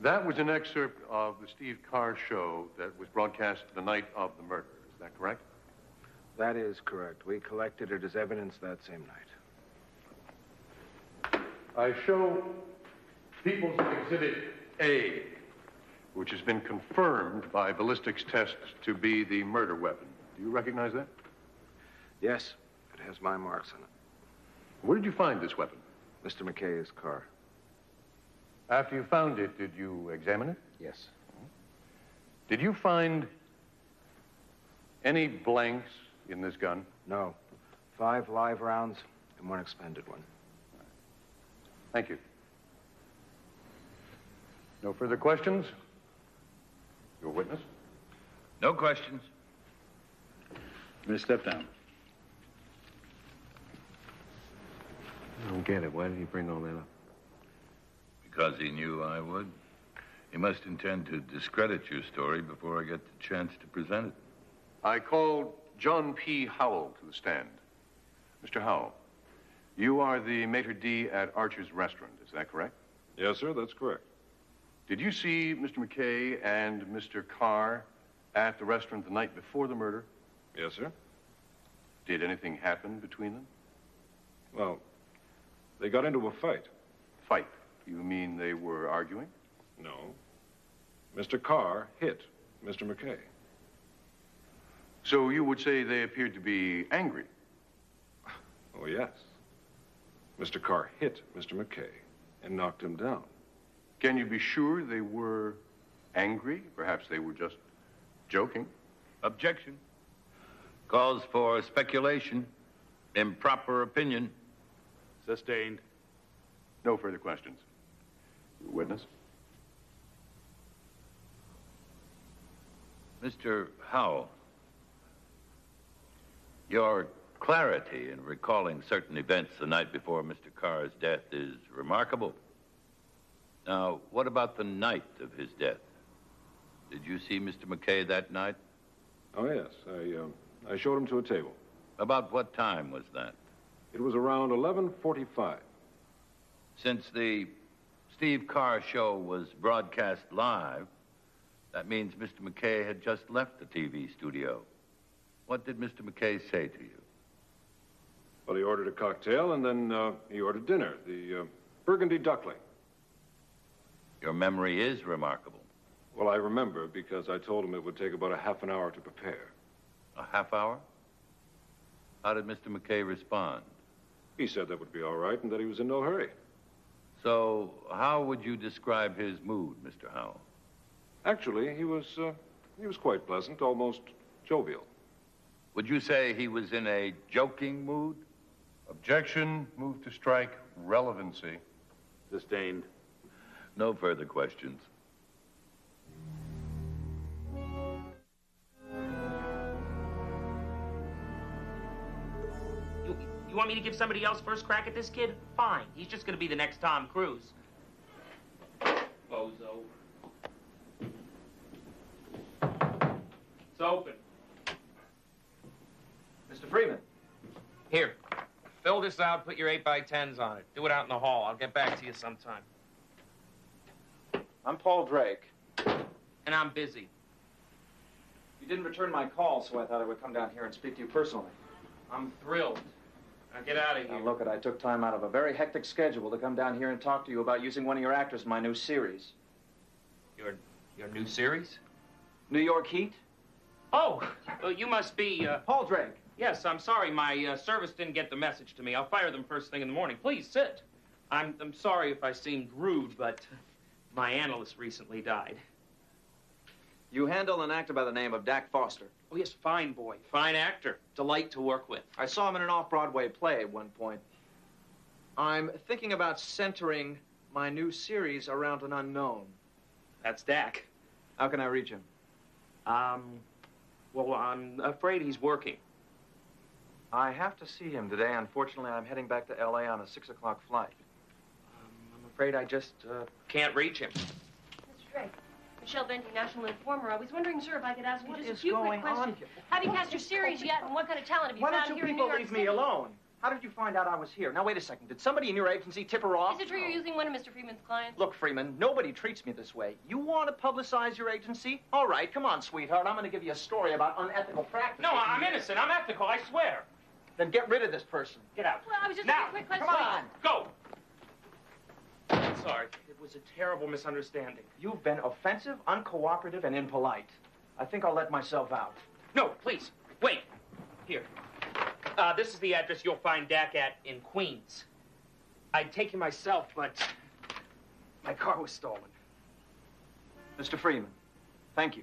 That was an excerpt of the Steve Carr show that was broadcast the night of the murder. Is that correct? That is correct. We collected it as evidence that same night. I show People's Exhibit A, which has been confirmed by ballistics tests to be the murder weapon. Do you recognize that? Yes, it has my marks on it. Where did you find this weapon? Mr. McKay's car. After you found it, did you examine it? Yes. Did you find any blanks in this gun? No. 5 live rounds and 1 expended one. Thank you. No further questions? Your witness? No questions. Miss, step down. I don't get it. Why did he bring all that up? Because he knew I would. He must intend to discredit your story before I get the chance to present it. I called John P. Howell to the stand. Mr. Howell, you are the maitre d' at Archer's Restaurant, is that correct? Yes, sir, that's correct. Did you see Mr. McKay and Mr. Carr at the restaurant the night before the murder? Yes, sir. Did anything happen between them? Well, they got into a fight. Fight? You mean they were arguing? No. Mr. Carr hit Mr. McKay. So you would say they appeared to be angry? Oh, yes. Mr. Carr hit Mr. McKay and knocked him down. Can you be sure they were angry? Perhaps they were just joking. Objection. Calls for speculation. Improper opinion. Sustained. No further questions. Your witness? Mr. Howell, your clarity in recalling certain events the night before Mr. Carr's death is remarkable. Now, what about the night of his death? Did you see Mr. McKay that night? Oh, yes. I showed him to a table. About what time was that? It was around 11:45. Since the Steve Carr show was broadcast live, that means Mr. McKay had just left the TV studio. What did Mr. McKay say to you? Well, he ordered a cocktail, and then he ordered dinner, the burgundy duckling. Your memory is remarkable. Well, I remember because I told him it would take about a half an hour to prepare. A half hour? How did Mr. McKay respond? He said that would be all right and that he was in no hurry. So, how would you describe his mood, Mr. Howell? Actually, he was quite pleasant, almost jovial. Would you say he was in a joking mood? Objection. Move to strike. Relevancy. Sustained. No further questions. You want me to give somebody else first crack at this kid? Fine. He's just gonna be the next Tom Cruise. Bozo. It's open. Mr. Freeman. Here. Fill this out, put your 8x10s on it. Do it out in the hall. I'll get back to you sometime. I'm Paul Drake. And I'm busy. You didn't return my call, so I thought I would come down here and speak to you personally. I'm thrilled. Now get out of here. Now look, I took time out of a very hectic schedule to come down here and talk to you about using one of your actors in my new series. Your new series? New York Heat? Oh, well, you must be, Paul Drake. Yes, I'm sorry. My service didn't get the message to me. I'll fire them first thing in the morning. Please, sit. I'm sorry if I seemed rude, but my analyst recently died. You handle an actor by the name of Dak Foster. Oh, yes, fine boy. Fine actor. Delight to work with. I saw him in an off-Broadway play at one point. I'm thinking about centering my new series around an unknown. That's Dak. How can I reach him? Well, I'm afraid he's working. I have to see him today. Unfortunately, I'm heading back to L.A. on a 6 o'clock flight. I'm afraid I just can't reach him. Mr. Drake, Michelle Benty, National Informer. I was wondering, sir, if I could ask you What just a is few going quick questions. on? Have you cast your series yet, and what kind of talent have you Why found don't you here in New people York leave City? me alone? How did you find out I was here? Now, wait a second. Did somebody in your agency tip her off? Is it true you're using one of Mr. Freeman's clients? Look, Freeman, nobody treats me this way. You want to publicize your agency? All right, come on, sweetheart. I'm going to give you a story about unethical practices. No, I'm innocent. I'm ethical, I swear. Then get rid of this person. Get out. Well, I was just Now, a quick question. Come on. Go. Sorry. It was a terrible misunderstanding. You've been offensive, uncooperative, and impolite. I think I'll let myself out. No, please. Wait. Here. This is the address you'll find Dak at in Queens. I'd take you myself, but my car was stolen. Mr. Freeman, thank you.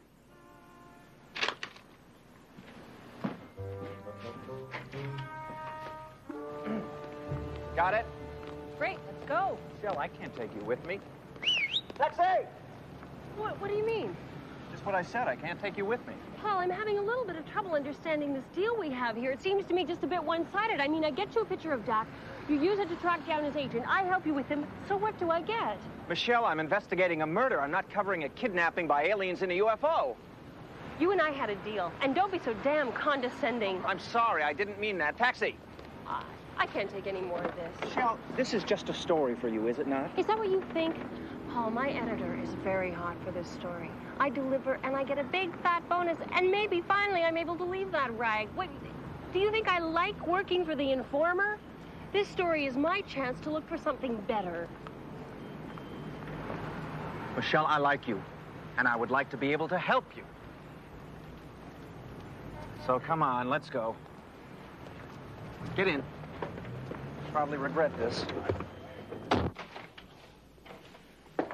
Got it? Great, let's go. Michelle, I can't take you with me. Taxi! What do you mean? Just what I said. I can't take you with me. Paul, I'm having a little bit of trouble understanding this deal we have here. It seems to me just a bit one-sided. I mean, I get you a picture of Doc. You use it to track down his agent. I help you with him. So what do I get? Michelle, I'm investigating a murder. I'm not covering a kidnapping by aliens in a UFO. You and I had a deal. And don't be so damn condescending. I'm sorry. I didn't mean that. Taxi! I can't take any more of this. Michelle, this is just a story for you, is it not? Is that what you think? Paul, my editor is very hot for this story. I deliver, and I get a big, fat bonus, and maybe, finally, I'm able to leave that rag. What, do you think I like working for the Informer? This story is my chance to look for something better. Michelle, I like you, and I would like to be able to help you. So come on, let's go. Get in. Probably regret this.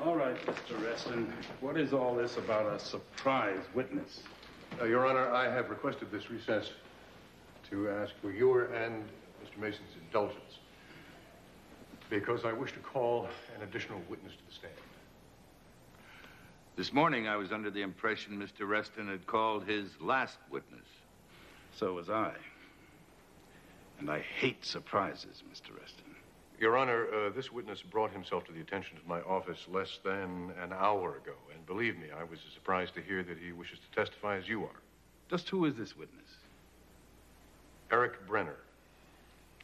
All right, Mr. Reston. What is all this about a surprise witness? Your Honor, I have requested this recess to ask for your and Mr. Mason's indulgence because I wish to call an additional witness to the stand. This morning, I was under the impression Mr. Reston had called his last witness. So was I. And I hate surprises, Mr. Reston. Your Honor, this witness brought himself to the attention of my office less than an hour ago. And believe me, I was as surprised to hear that he wishes to testify as you are. Just who is this witness? Eric Brenner.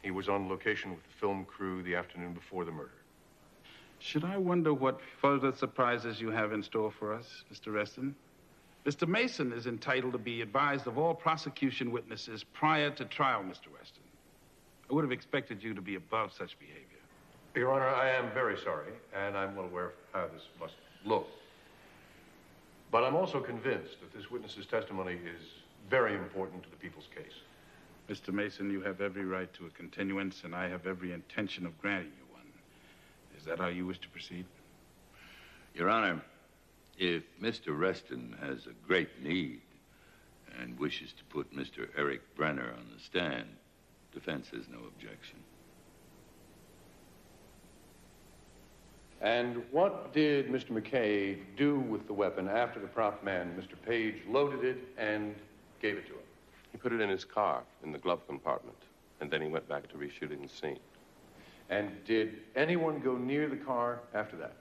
He was on location with the film crew the afternoon before the murder. Should I wonder what further surprises you have in store for us, Mr. Reston? Mr. Mason is entitled to be advised of all prosecution witnesses prior to trial, Mr. Reston. I would have expected you to be above such behavior. Your Honor, I am very sorry, and I'm well aware of how this must look. But I'm also convinced that this witness's testimony is very important to the people's case. Mr. Mason, you have every right to a continuance, and I have every intention of granting you one. Is that how you wish to proceed? Your Honor, if Mr. Reston has a great need and wishes to put Mr. Eric Brenner on the stand, defense has no objection. And what did Mr. McKay do with the weapon after the prop man, Mr. Page, loaded it and gave it to him? He put it in his car, in the glove compartment, and then he went back to reshooting the scene. And did anyone go near the car after that?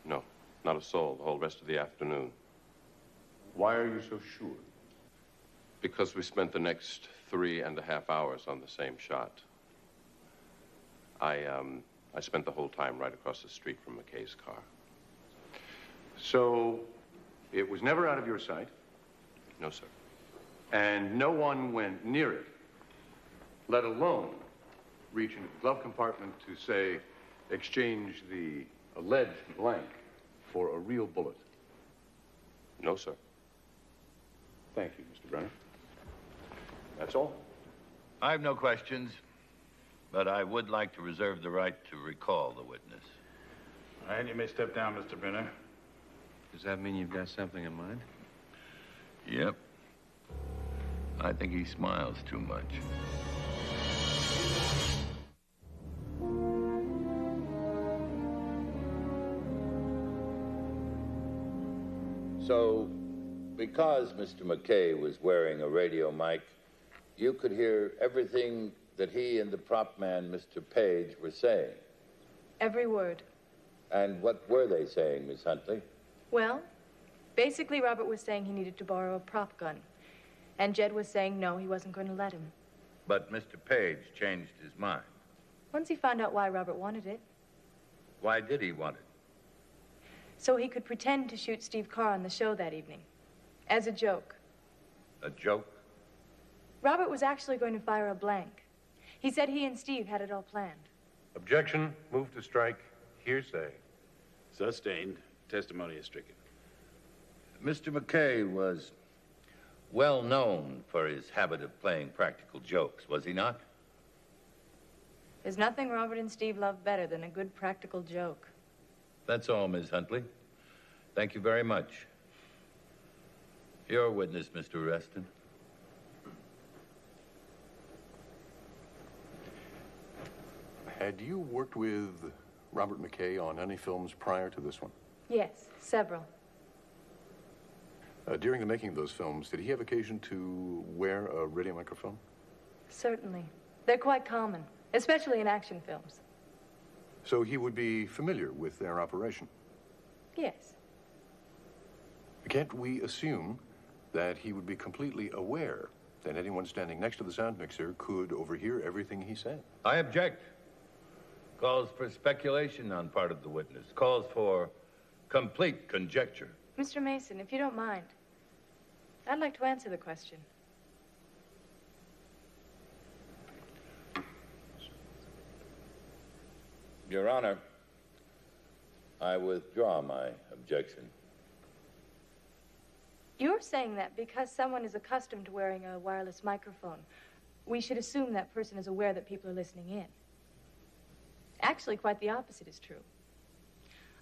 No, not a soul the whole rest of the afternoon. Why are you so sure? Because we spent the next 3.5 hours on the same shot. I spent the whole time right across the street from McKay's car. So, it was never out of your sight? No, sir. And no one went near it, let alone reach into the glove compartment to, say, exchange the alleged blank for a real bullet? No, sir. Thank you, Mr. Brenner. That's all. I have no questions, But I would like to reserve the right to recall the witness. All right, you may step down, Mr. Brenner. Does that mean you've got something in mind? Yep. I think he smiles too much. So, because Mr. McKay was wearing a radio mic, you could hear everything that he and the prop man, Mr. Page, were saying. Every word. And what were they saying, Miss Huntley? Well, basically, Robert was saying he needed to borrow a prop gun. And Jed was saying no, he wasn't going to let him. But Mr. Page changed his mind. Once he found out why Robert wanted it, Why did he want it? so he could pretend to shoot Steve Carr on the show that evening. As a joke. A joke? Robert was actually going to fire a blank. He said he and Steve had it all planned. Objection. Move to strike. Hearsay. Sustained. Testimony is stricken. Mr. McKay was well known for his habit of playing practical jokes, was he not? There's nothing Robert and Steve love better than a good practical joke. That's all, Miss Huntley. Thank you very much. Your witness, Mr. Reston. Had you worked with Robert McKay on any films prior to this one? Yes, several. During the making of those films, did he have occasion to wear a radio microphone? Certainly. They're quite common, especially in action films. So he would be familiar with their operation? Yes. Can't we assume that he would be completely aware that anyone standing next to the sound mixer could overhear everything he said? I object. Calls for speculation on part of the witness. Calls for complete conjecture. Mr. Mason, if you don't mind, I'd like to answer the question. Your Honor, I withdraw my objection. You're saying that because someone is accustomed to wearing a wireless microphone, we should assume that person is aware that people are listening in. Actually, quite the opposite is true.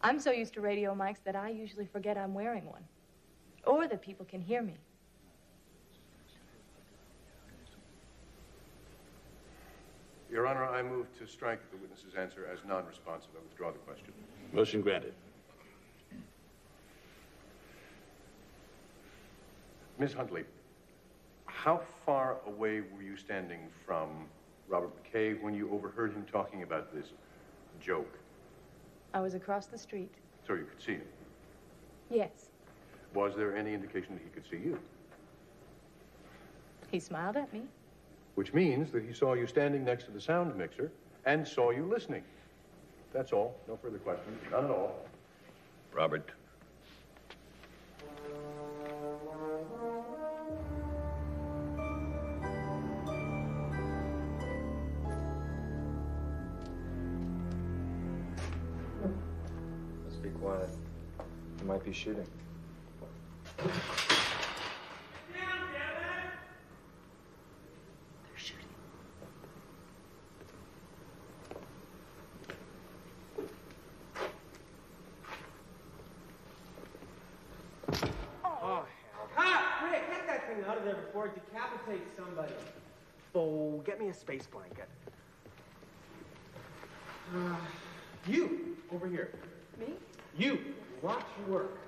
I'm so used to radio mics that I usually forget I'm wearing one, or that people can hear me. Your Honor, I move to strike the witness's answer as non-responsive. I withdraw the question. Motion granted. Ms. Huntley, how far away were you standing from Robert McKay when you overheard him talking about this joke? I was across the street. So you could see him? Yes. Was there any indication that he could see you? He smiled at me. Which means that he saw you standing next to the sound mixer and saw you listening. That's all. No further questions. None at all. Robert. Let's be quiet. He might be shooting. Out of there before it decapitates somebody. Oh, get me a space blanket. You, over here. Me? You, watch your work.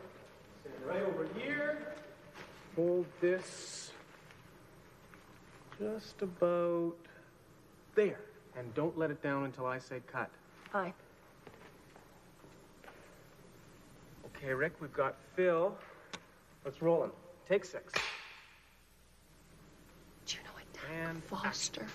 Stand right over here. Hold this just about there. And don't let it down until I say cut. Fine. Okay, Rick, we've got Phil. Let's roll him. Take 6. Do you know what And Foster?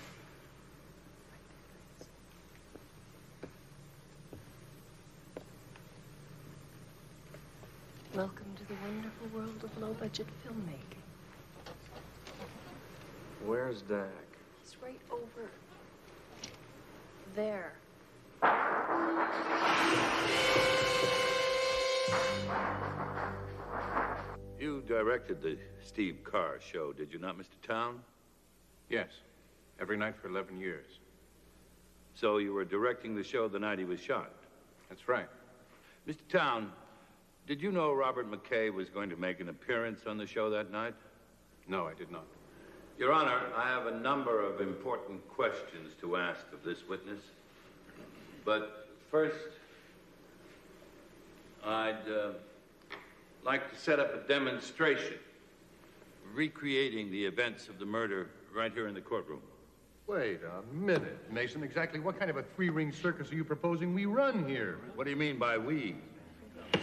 Welcome to the wonderful world of low-budget filmmaking. Where's Dak? He's right over there. You directed the Steve Carr show, did you not, Mr. Town? Yes. Every night for 11 years. So you were directing the show the night he was shot? That's right. Mr. Town, did you know Robert McKay was going to make an appearance on the show that night? No, I did not. Your Honor, I have a number of important questions to ask of this witness. But first, I'd like to set up a demonstration recreating the events of the murder right here in the courtroom. Wait a minute, Mason. Exactly what kind of a three-ring circus are you proposing we run here? What do you mean by we?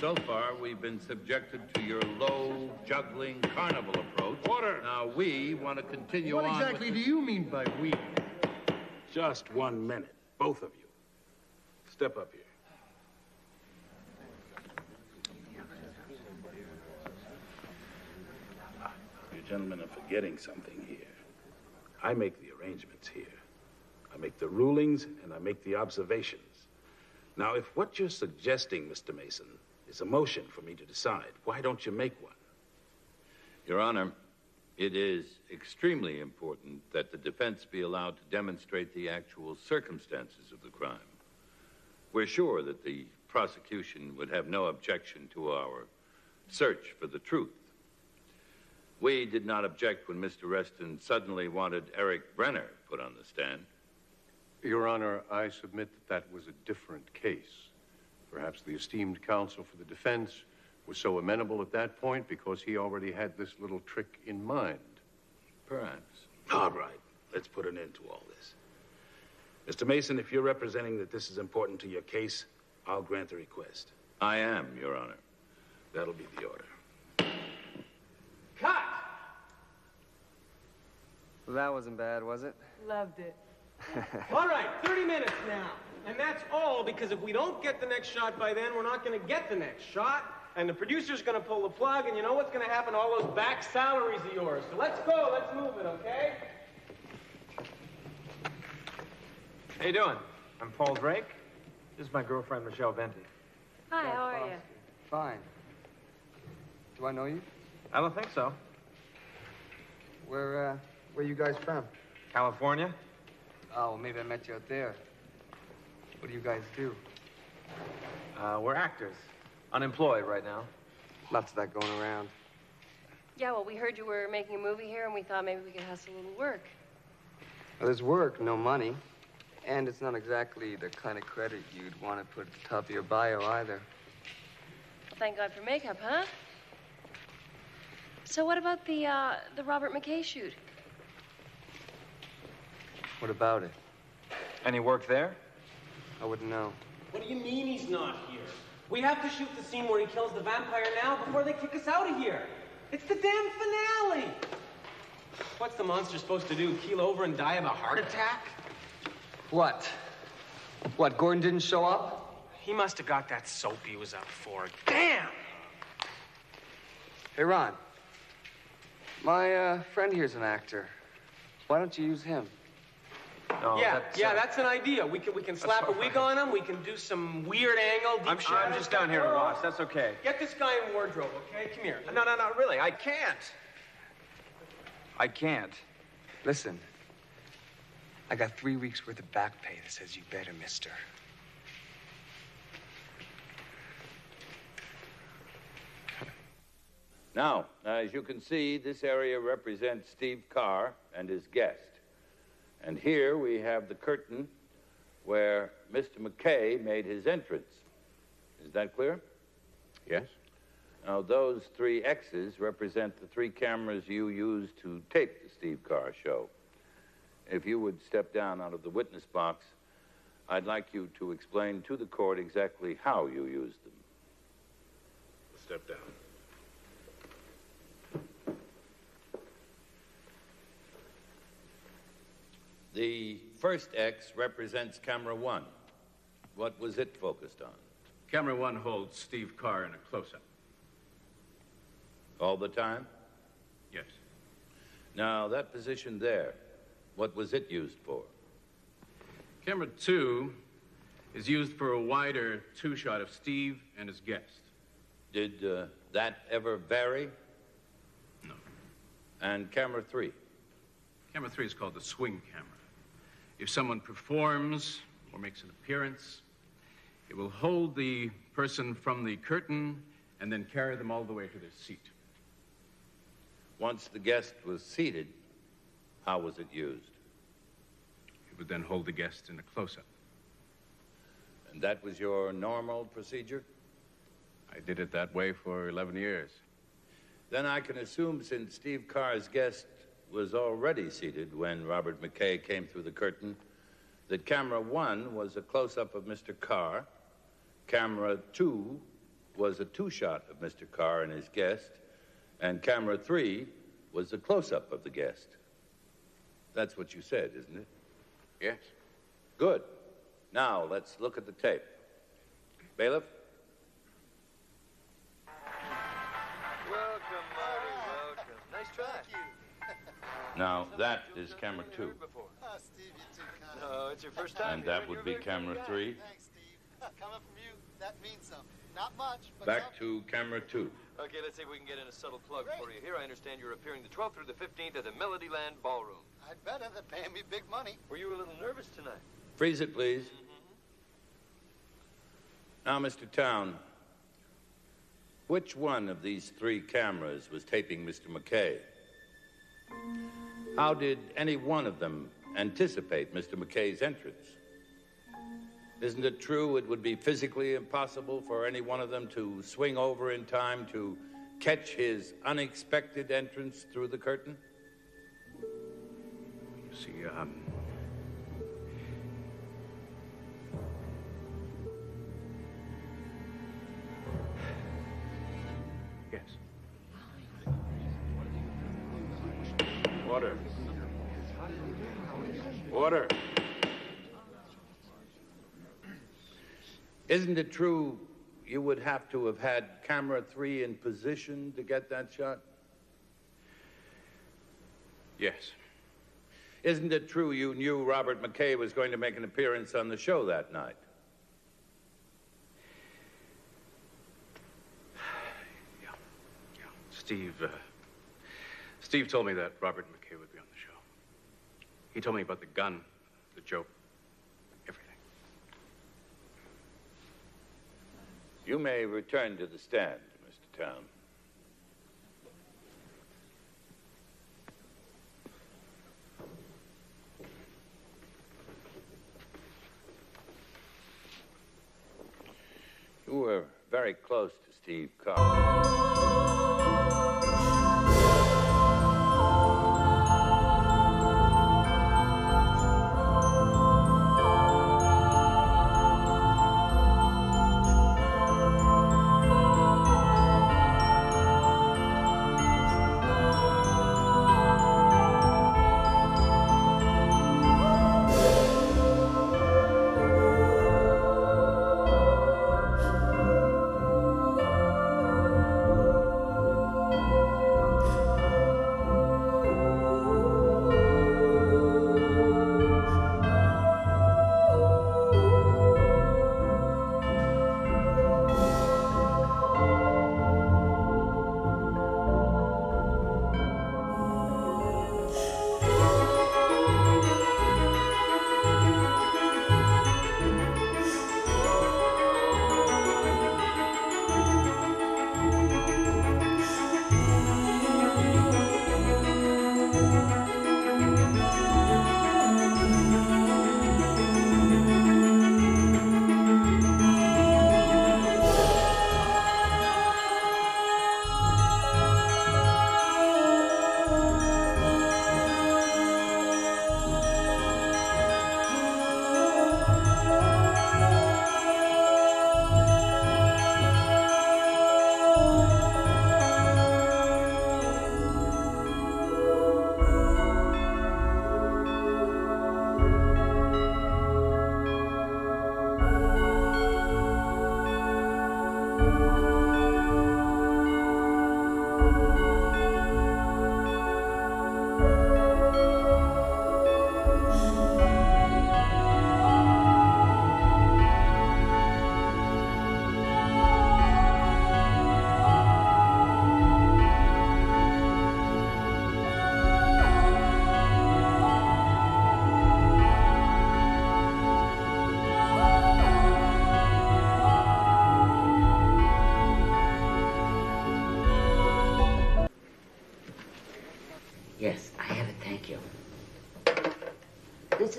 So far, we've been subjected to your low, juggling carnival approach. Order! Now, we want to continue What on exactly with do you mean by we? Just 1 minute, both of you. Step up here. You gentlemen are forgetting something here. I make the arrangements here. I make the rulings and I make the observations. Now, if what you're suggesting, Mr. Mason, is a motion for me to decide, why don't you make one? Your Honor, it is extremely important that the defense be allowed to demonstrate the actual circumstances of the crime. We're sure that the prosecution would have no objection to our search for the truth. We did not object when Mr. Reston suddenly wanted Eric Brenner put on the stand. Your Honor, I submit that that was a different case. Perhaps the esteemed counsel for the defense was so amenable at that point because he already had this little trick in mind. Perhaps. All right, let's put an end to all this. Mr. Mason, if you're representing that this is important to your case, I'll grant the request. I am, Your Honor. That'll be the order. Cut! Well, that wasn't bad, was it? Loved it. All right, 30 minutes now. And that's all because if we don't get the next shot by then, we're not going to get the next shot. And the producer's going to pull the plug, and you know what's going to happen to all those back salaries of yours. So let's go. Let's move it, okay? How you doing? I'm Paul Drake. This is my girlfriend, Michelle Venti. Hi, how are you? Fine. Do I know you? I don't think so. Where you guys from? California? Oh, well, maybe I met you out there. What do you guys do? We're actors. Unemployed right now. Lots of that going around. Yeah, well, we heard you were making a movie here, and we thought maybe we could hustle a little work. Well, there's work, no money. And it's not exactly the kind of credit you'd want to put at the top of your bio either. Thank God for makeup, huh? So what about the Robert McKay shoot? What about it? Any work there? I wouldn't know. What do you mean he's not here? We have to shoot the scene where he kills the vampire now before they kick us out of here. It's the damn finale. What's the monster supposed to do? Keel over and die of a heart attack? What? What, Gordon didn't show up? He must have got that soap he was up for. Damn! Hey, Ron. My friend here's an actor. Why don't you use him? No, that's an idea. We can slap a wig on him. We can do some weird angle. I'm just down here to watch. That's okay. Get this guy in wardrobe, okay? Come here. No, really. I can't. I can't. Listen. I got 3 weeks' worth of back pay that says you better, mister. Now, as you can see, this area represents Steve Carr and his guest. And here we have the curtain where Mr. McKay made his entrance. Is that clear? Yes. Now, those 3 X's represent the 3 cameras you used to tape the Steve Carr show. If you would step down out of the witness box, I'd like you to explain to the court exactly how you used them. Step down. The first X represents camera 1. What was it focused on? Camera 1 holds Steve Carr in a close-up. All the time? Yes. Now, that position there, what was it used for? Camera 2 is used for a wider 2-shot of Steve and his guest. Did that ever vary? No. And camera 3? Camera 3 is called the swing camera. If someone performs or makes an appearance. It will hold the person from the curtain and then carry them all the way to their seat. Once the guest was seated, how was it used? It would then hold the guest in a close-up. And that was your normal procedure? I did it that way for 11 years. Then I can assume, since Steve Carr's guest was already seated when Robert McKay came through the curtain, that camera 1 was a close-up of Mr. Carr, camera 2 was a two-shot of Mr. Carr and his guest, and camera 3 was a close-up of the guest. That's what you said, isn't it? Yes. Good. Now, let's look at the tape. Bailiff? Welcome, Marty, welcome. Nice try. Thank you. Now, that is camera 2. Oh, Steve, you're too kind. No, it's your first time. And that would be camera 3. Thanks, Steve. Coming from you, that means something. Not much, but Back to camera 2. Okay, let's see if we can get in a subtle plug for you. Here, I understand you're appearing the 12th through the 15th at the Melodyland Ballroom. I'd better. They're paying me big money. Were you a little nervous tonight? Freeze it, please. Now, Mr. Town, which one of these 3 cameras was taping Mr. McKay? How did any one of them anticipate Mr. McKay's entrance? Isn't it true it would be physically impossible for any one of them to swing over in time to catch his unexpected entrance through the curtain? You see, yes. Order. Order. Isn't it true you would have to have had camera 3 in position to get that shot? Yes. Isn't it true you knew Robert McKay was going to make an appearance on the show that night? Yeah. Steve told me that Robert McKay would be on the show. He told me about the gun, the joke, everything. You may return to the stand, Mr. Town. You were very close to Steve Carr.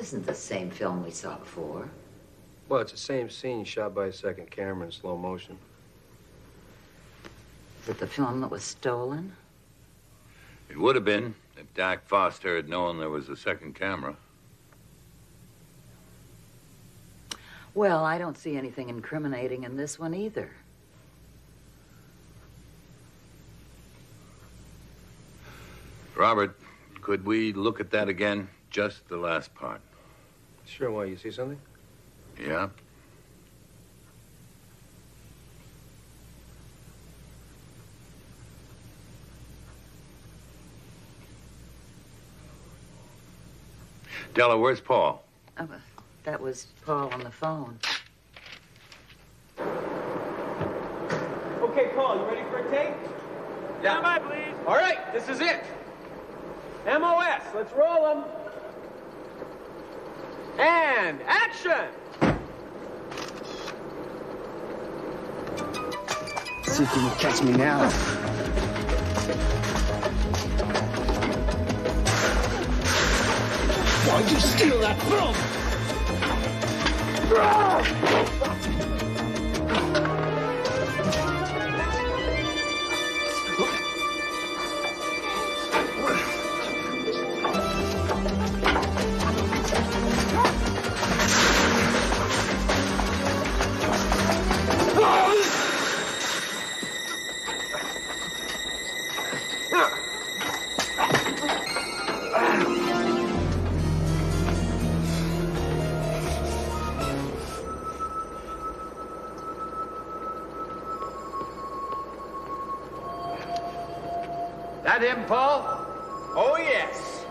isn't the same film we saw before. Well, it's the same scene shot by a second camera in slow motion. Is it the film that was stolen? It would have been if Dak Foster had known there was a second camera. Well, I don't see anything incriminating in this one either. Robert, could we look at that again? Just the last part. Sure, why? You see something? Yeah. Della, where's Paul? Oh, that was Paul on the phone. Okay, Paul, you ready for a take? Yeah. Stand by, please. All right, this is it. MOS, let's roll them. And action! See if you can catch me now. Why'd you steal that film? That him, Paul? Oh, yes.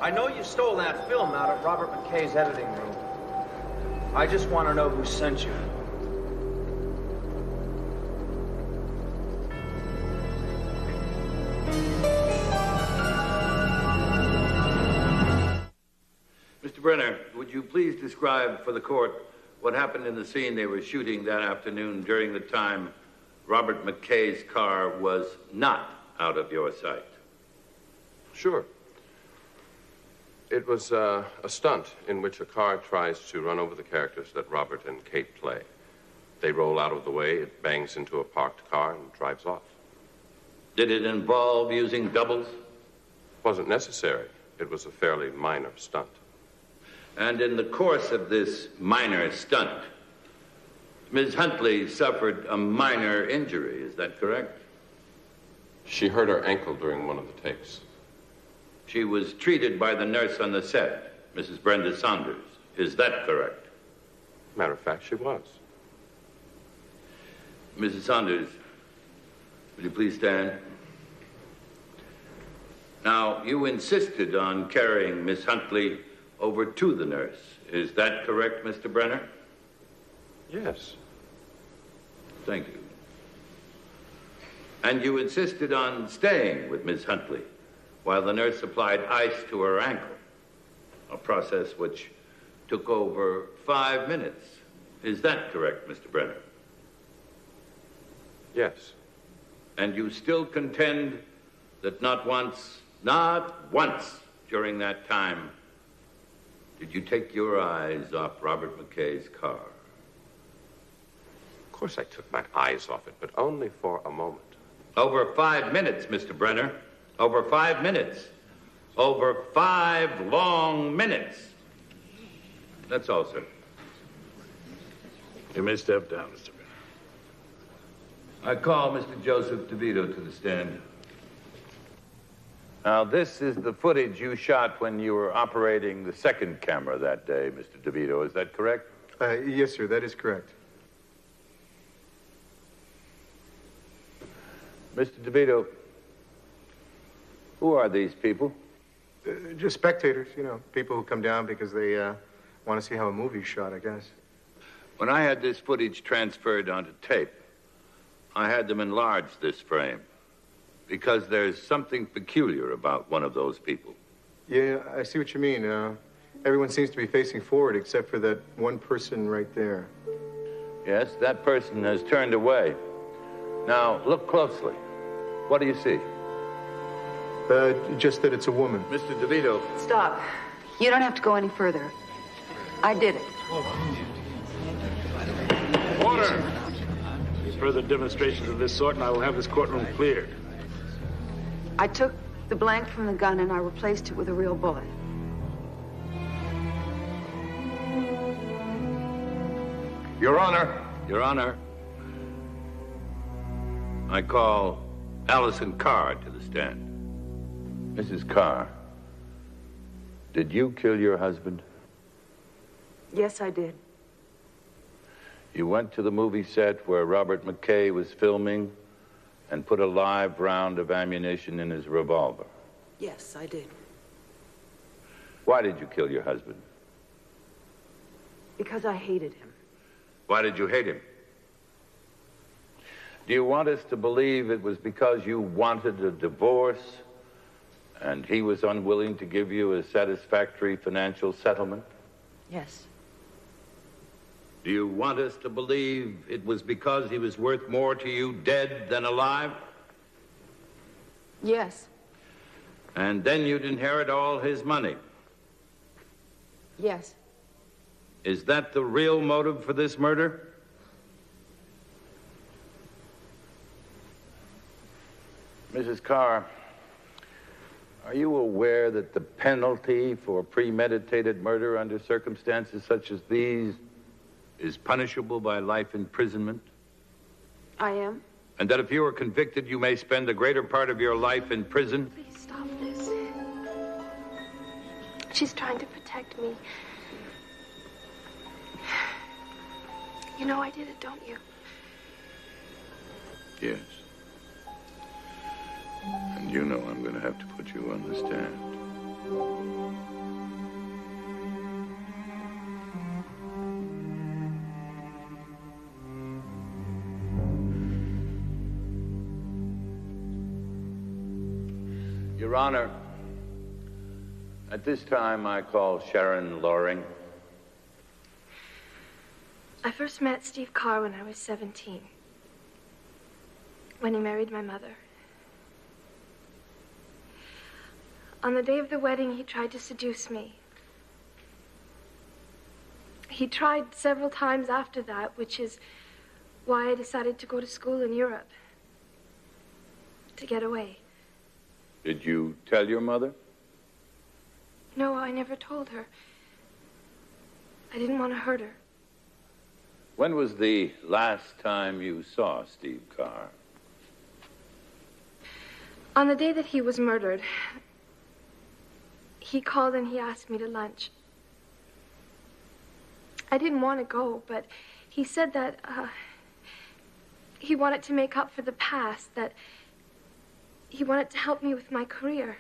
I know you stole that film out of Robert McKay's editing room. I just want to know who sent you. Mr. Brenner, would you please describe for the court what happened in the scene they were shooting that afternoon during the time Robert McKay's car was not out of your sight? Sure. It was a stunt in which a car tries to run over the characters that Robert and Kate play. They roll out of the way, it bangs into a parked car and drives off. Did it involve using doubles? Wasn't necessary. It was a fairly minor stunt. And in the course of this minor stunt, Ms. Huntley suffered a minor injury, is that correct? She hurt her ankle during one of the takes. She was treated by the nurse on the set, Mrs. Brenda Saunders. Is that correct? Matter of fact, she was. Mrs. Saunders, will you please stand? Now, you insisted on carrying Miss Huntley over to the nurse. Is that correct, Mr. Brenner? Yes. Thank you. And you insisted on staying with Miss Huntley while the nurse applied ice to her ankle, a process which took over 5 minutes. Is that correct, Mr. Brenner? Yes. And you still contend that not once during that time did you take your eyes off Robert McKay's car? Of course I took my eyes off it, but only for a moment. Over 5 minutes, Mr. Brenner. Over 5 minutes. Over 5 long minutes. That's all, sir. You may step down, Mr. Brenner. I call Mr. Joseph DeVito to the stand. Now, this is the footage you shot when you were operating the second camera that day, Mr. DeVito. Is that correct? Yes, sir. That is correct. Mr. DeVito, who are these people? Just spectators, you know, people who come down because they want to see how a movie's shot, I guess. When I had this footage transferred onto tape, I had them enlarge this frame because there's something peculiar about one of those people. Yeah, I see what you mean. Everyone seems to be facing forward except for that one person right there. Yes, that person has turned away. Now, look closely. What do you see? Just that it's a woman. Mr. DeVito. Stop. You don't have to go any further. I did it. Order! Any further demonstrations of this sort, and I will have this courtroom cleared. I took the blank from the gun and I replaced it with a real bullet. Your Honor. Your Honor. I call Allison Carr to the stand. Mrs. Carr, did you kill your husband? Yes, I did. You went to the movie set where Robert McKay was filming and put a live round of ammunition in his revolver. Yes, I did. Why did you kill your husband? Because I hated him. Why did you hate him? Do you want us to believe it was because you wanted a divorce and he was unwilling to give you a satisfactory financial settlement? Yes. Do you want us to believe it was because he was worth more to you dead than alive? Yes. And then you'd inherit all his money? Yes. Is that the real motive for this murder? Mrs. Carr, are you aware that the penalty for premeditated murder under circumstances such as these is punishable by life imprisonment? I am. And that if you are convicted, you may spend the greater part of your life in prison? Please stop this. She's trying to protect me. You know I did it, don't you? Yes. And you know I'm going to have to put you on the stand. Your Honor, at this time I call Sharon Loring. I first met Steve Carr when I was 17, when he married my mother. On the day of the wedding, he tried to seduce me. He tried several times after that, which is why I decided to go to school in Europe, to get away. Did you tell your mother? No, I never told her. I didn't want to hurt her. When was the last time you saw Steve Carr? On the day that he was murdered, he called and he asked me to lunch. I didn't want to go, but he said that he wanted to make up for the past, that he wanted to help me with my career.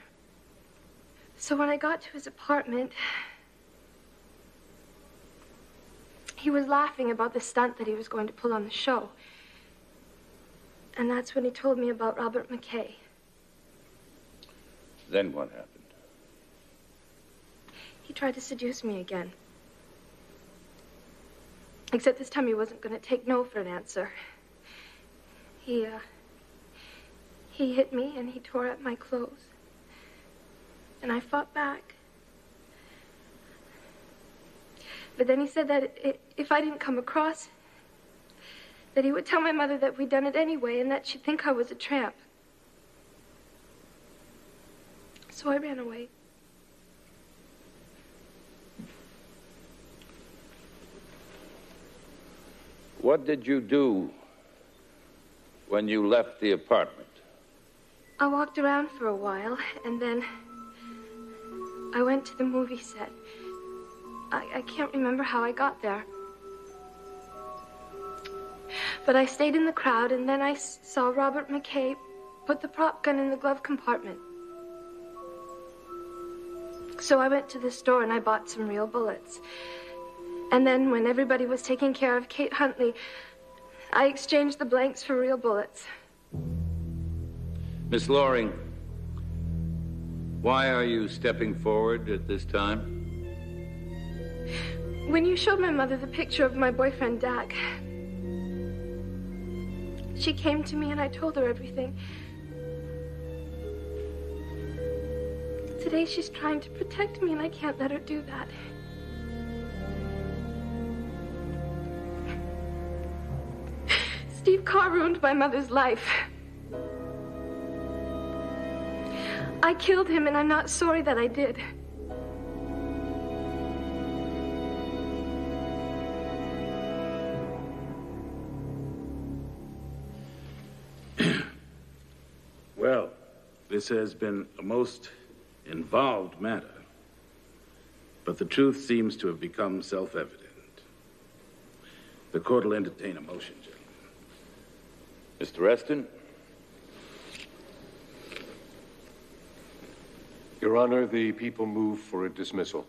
So when I got to his apartment, he was laughing about the stunt that he was going to pull on the show. And that's when he told me about Robert McKay. Then what happened? He tried to seduce me again. Except this time he wasn't going to take no for an answer. He hit me and he tore up my clothes. And I fought back. But then he said that if I didn't come across, that he would tell my mother that we'd done it anyway and that she'd think I was a tramp. So I ran away. What did you do when you left the apartment? I walked around for a while, and then I went to the movie set. I can't remember how I got there. But I stayed in the crowd, and then I saw Robert McKay put the prop gun in the glove compartment. So I went to the store and I bought some real bullets. And then when everybody was taking care of Kate Huntley, I exchanged the blanks for real bullets. Miss Loring, why are you stepping forward at this time? When you showed my mother the picture of my boyfriend, Dak, she came to me and I told her everything. Today she's trying to protect me, and I can't let her do that. Steve Carr ruined my mother's life. I killed him, and I'm not sorry that I did. Well, this has been a most involved matter, but the truth seems to have become self-evident. The court will entertain a motion, gentlemen. Mr. Reston? Your Honor, the people move for a dismissal.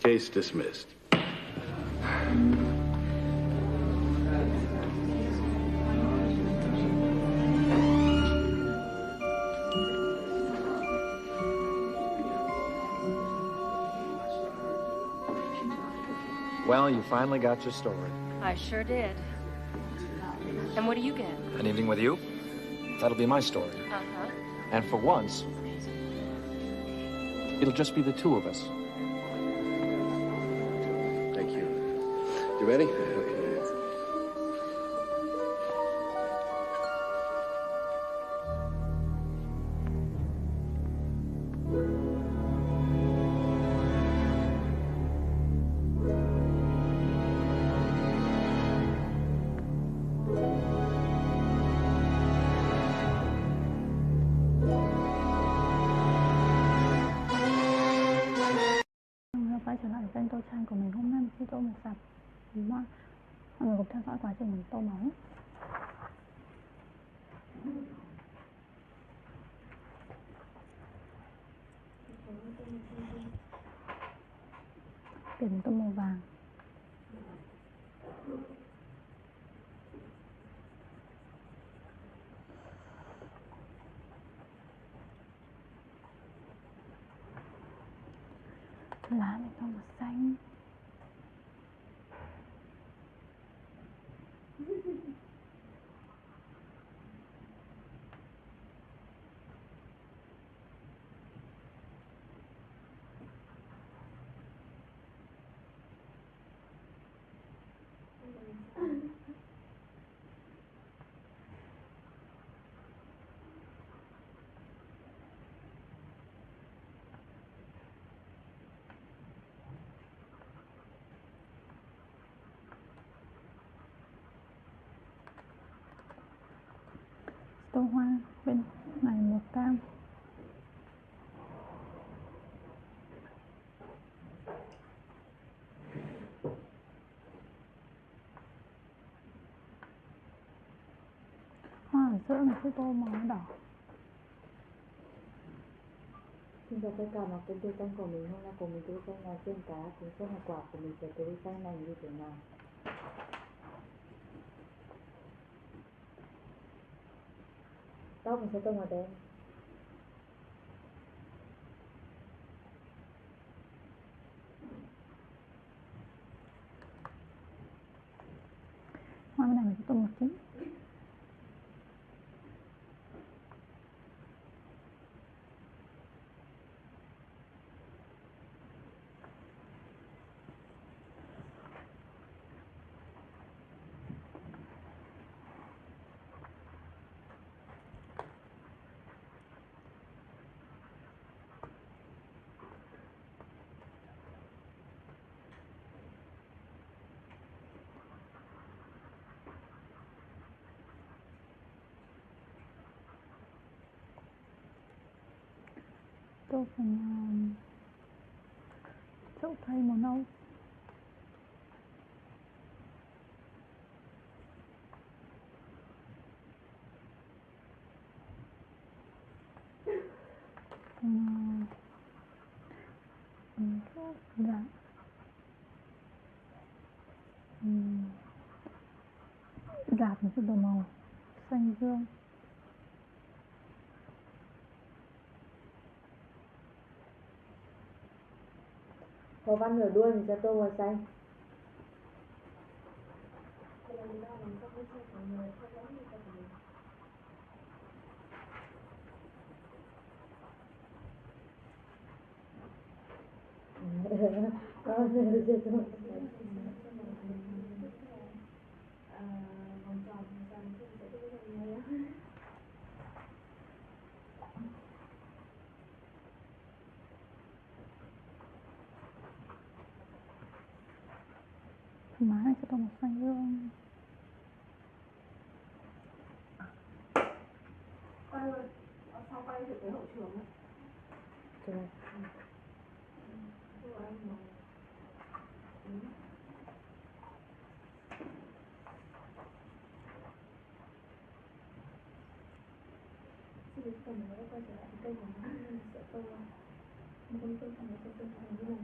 Case dismissed. Well, you finally got your story. I sure did. And what do you get? An evening with you? That'll be my story. Uh-huh. And for once, it'll just be the two of us. Thank you. You ready? Quay trở lại kênh Tô Trang của mình. Hôm nay mình sẽ tô một sạp mọi người cùng theo dõi quá trình mình tô móng. Để mình tô màu vàng. Lá mình tô màu xanh. Tô hoa bên này màu cam. Hoa ở giữa mình sẽ tô màu đỏ. Xin chào tất cả mọi kênh tiêu kênh của mình. Hôm nay cùng mình tiêu kênh là trên cá thì xem hậu quả của mình sẽ tới sang này như thế nào. Tóc mình sẽ tô màu đen. Hoa bên này mình sẽ tô màu tím. Tô phần chậu thay màu nâu. Dạ. Dạt một cái đồ màu xanh dương. Hoa văn ở đuôi mình sẽ tô màu xanh. Má này sẽ toàn màu xanh dương. Quay ơi, sau quay thử cái hậu trường ấy. Được rồi. Thì tầm nó quay trở lại cái cây của nó sẽ to. Một con cây này sẽ to như này.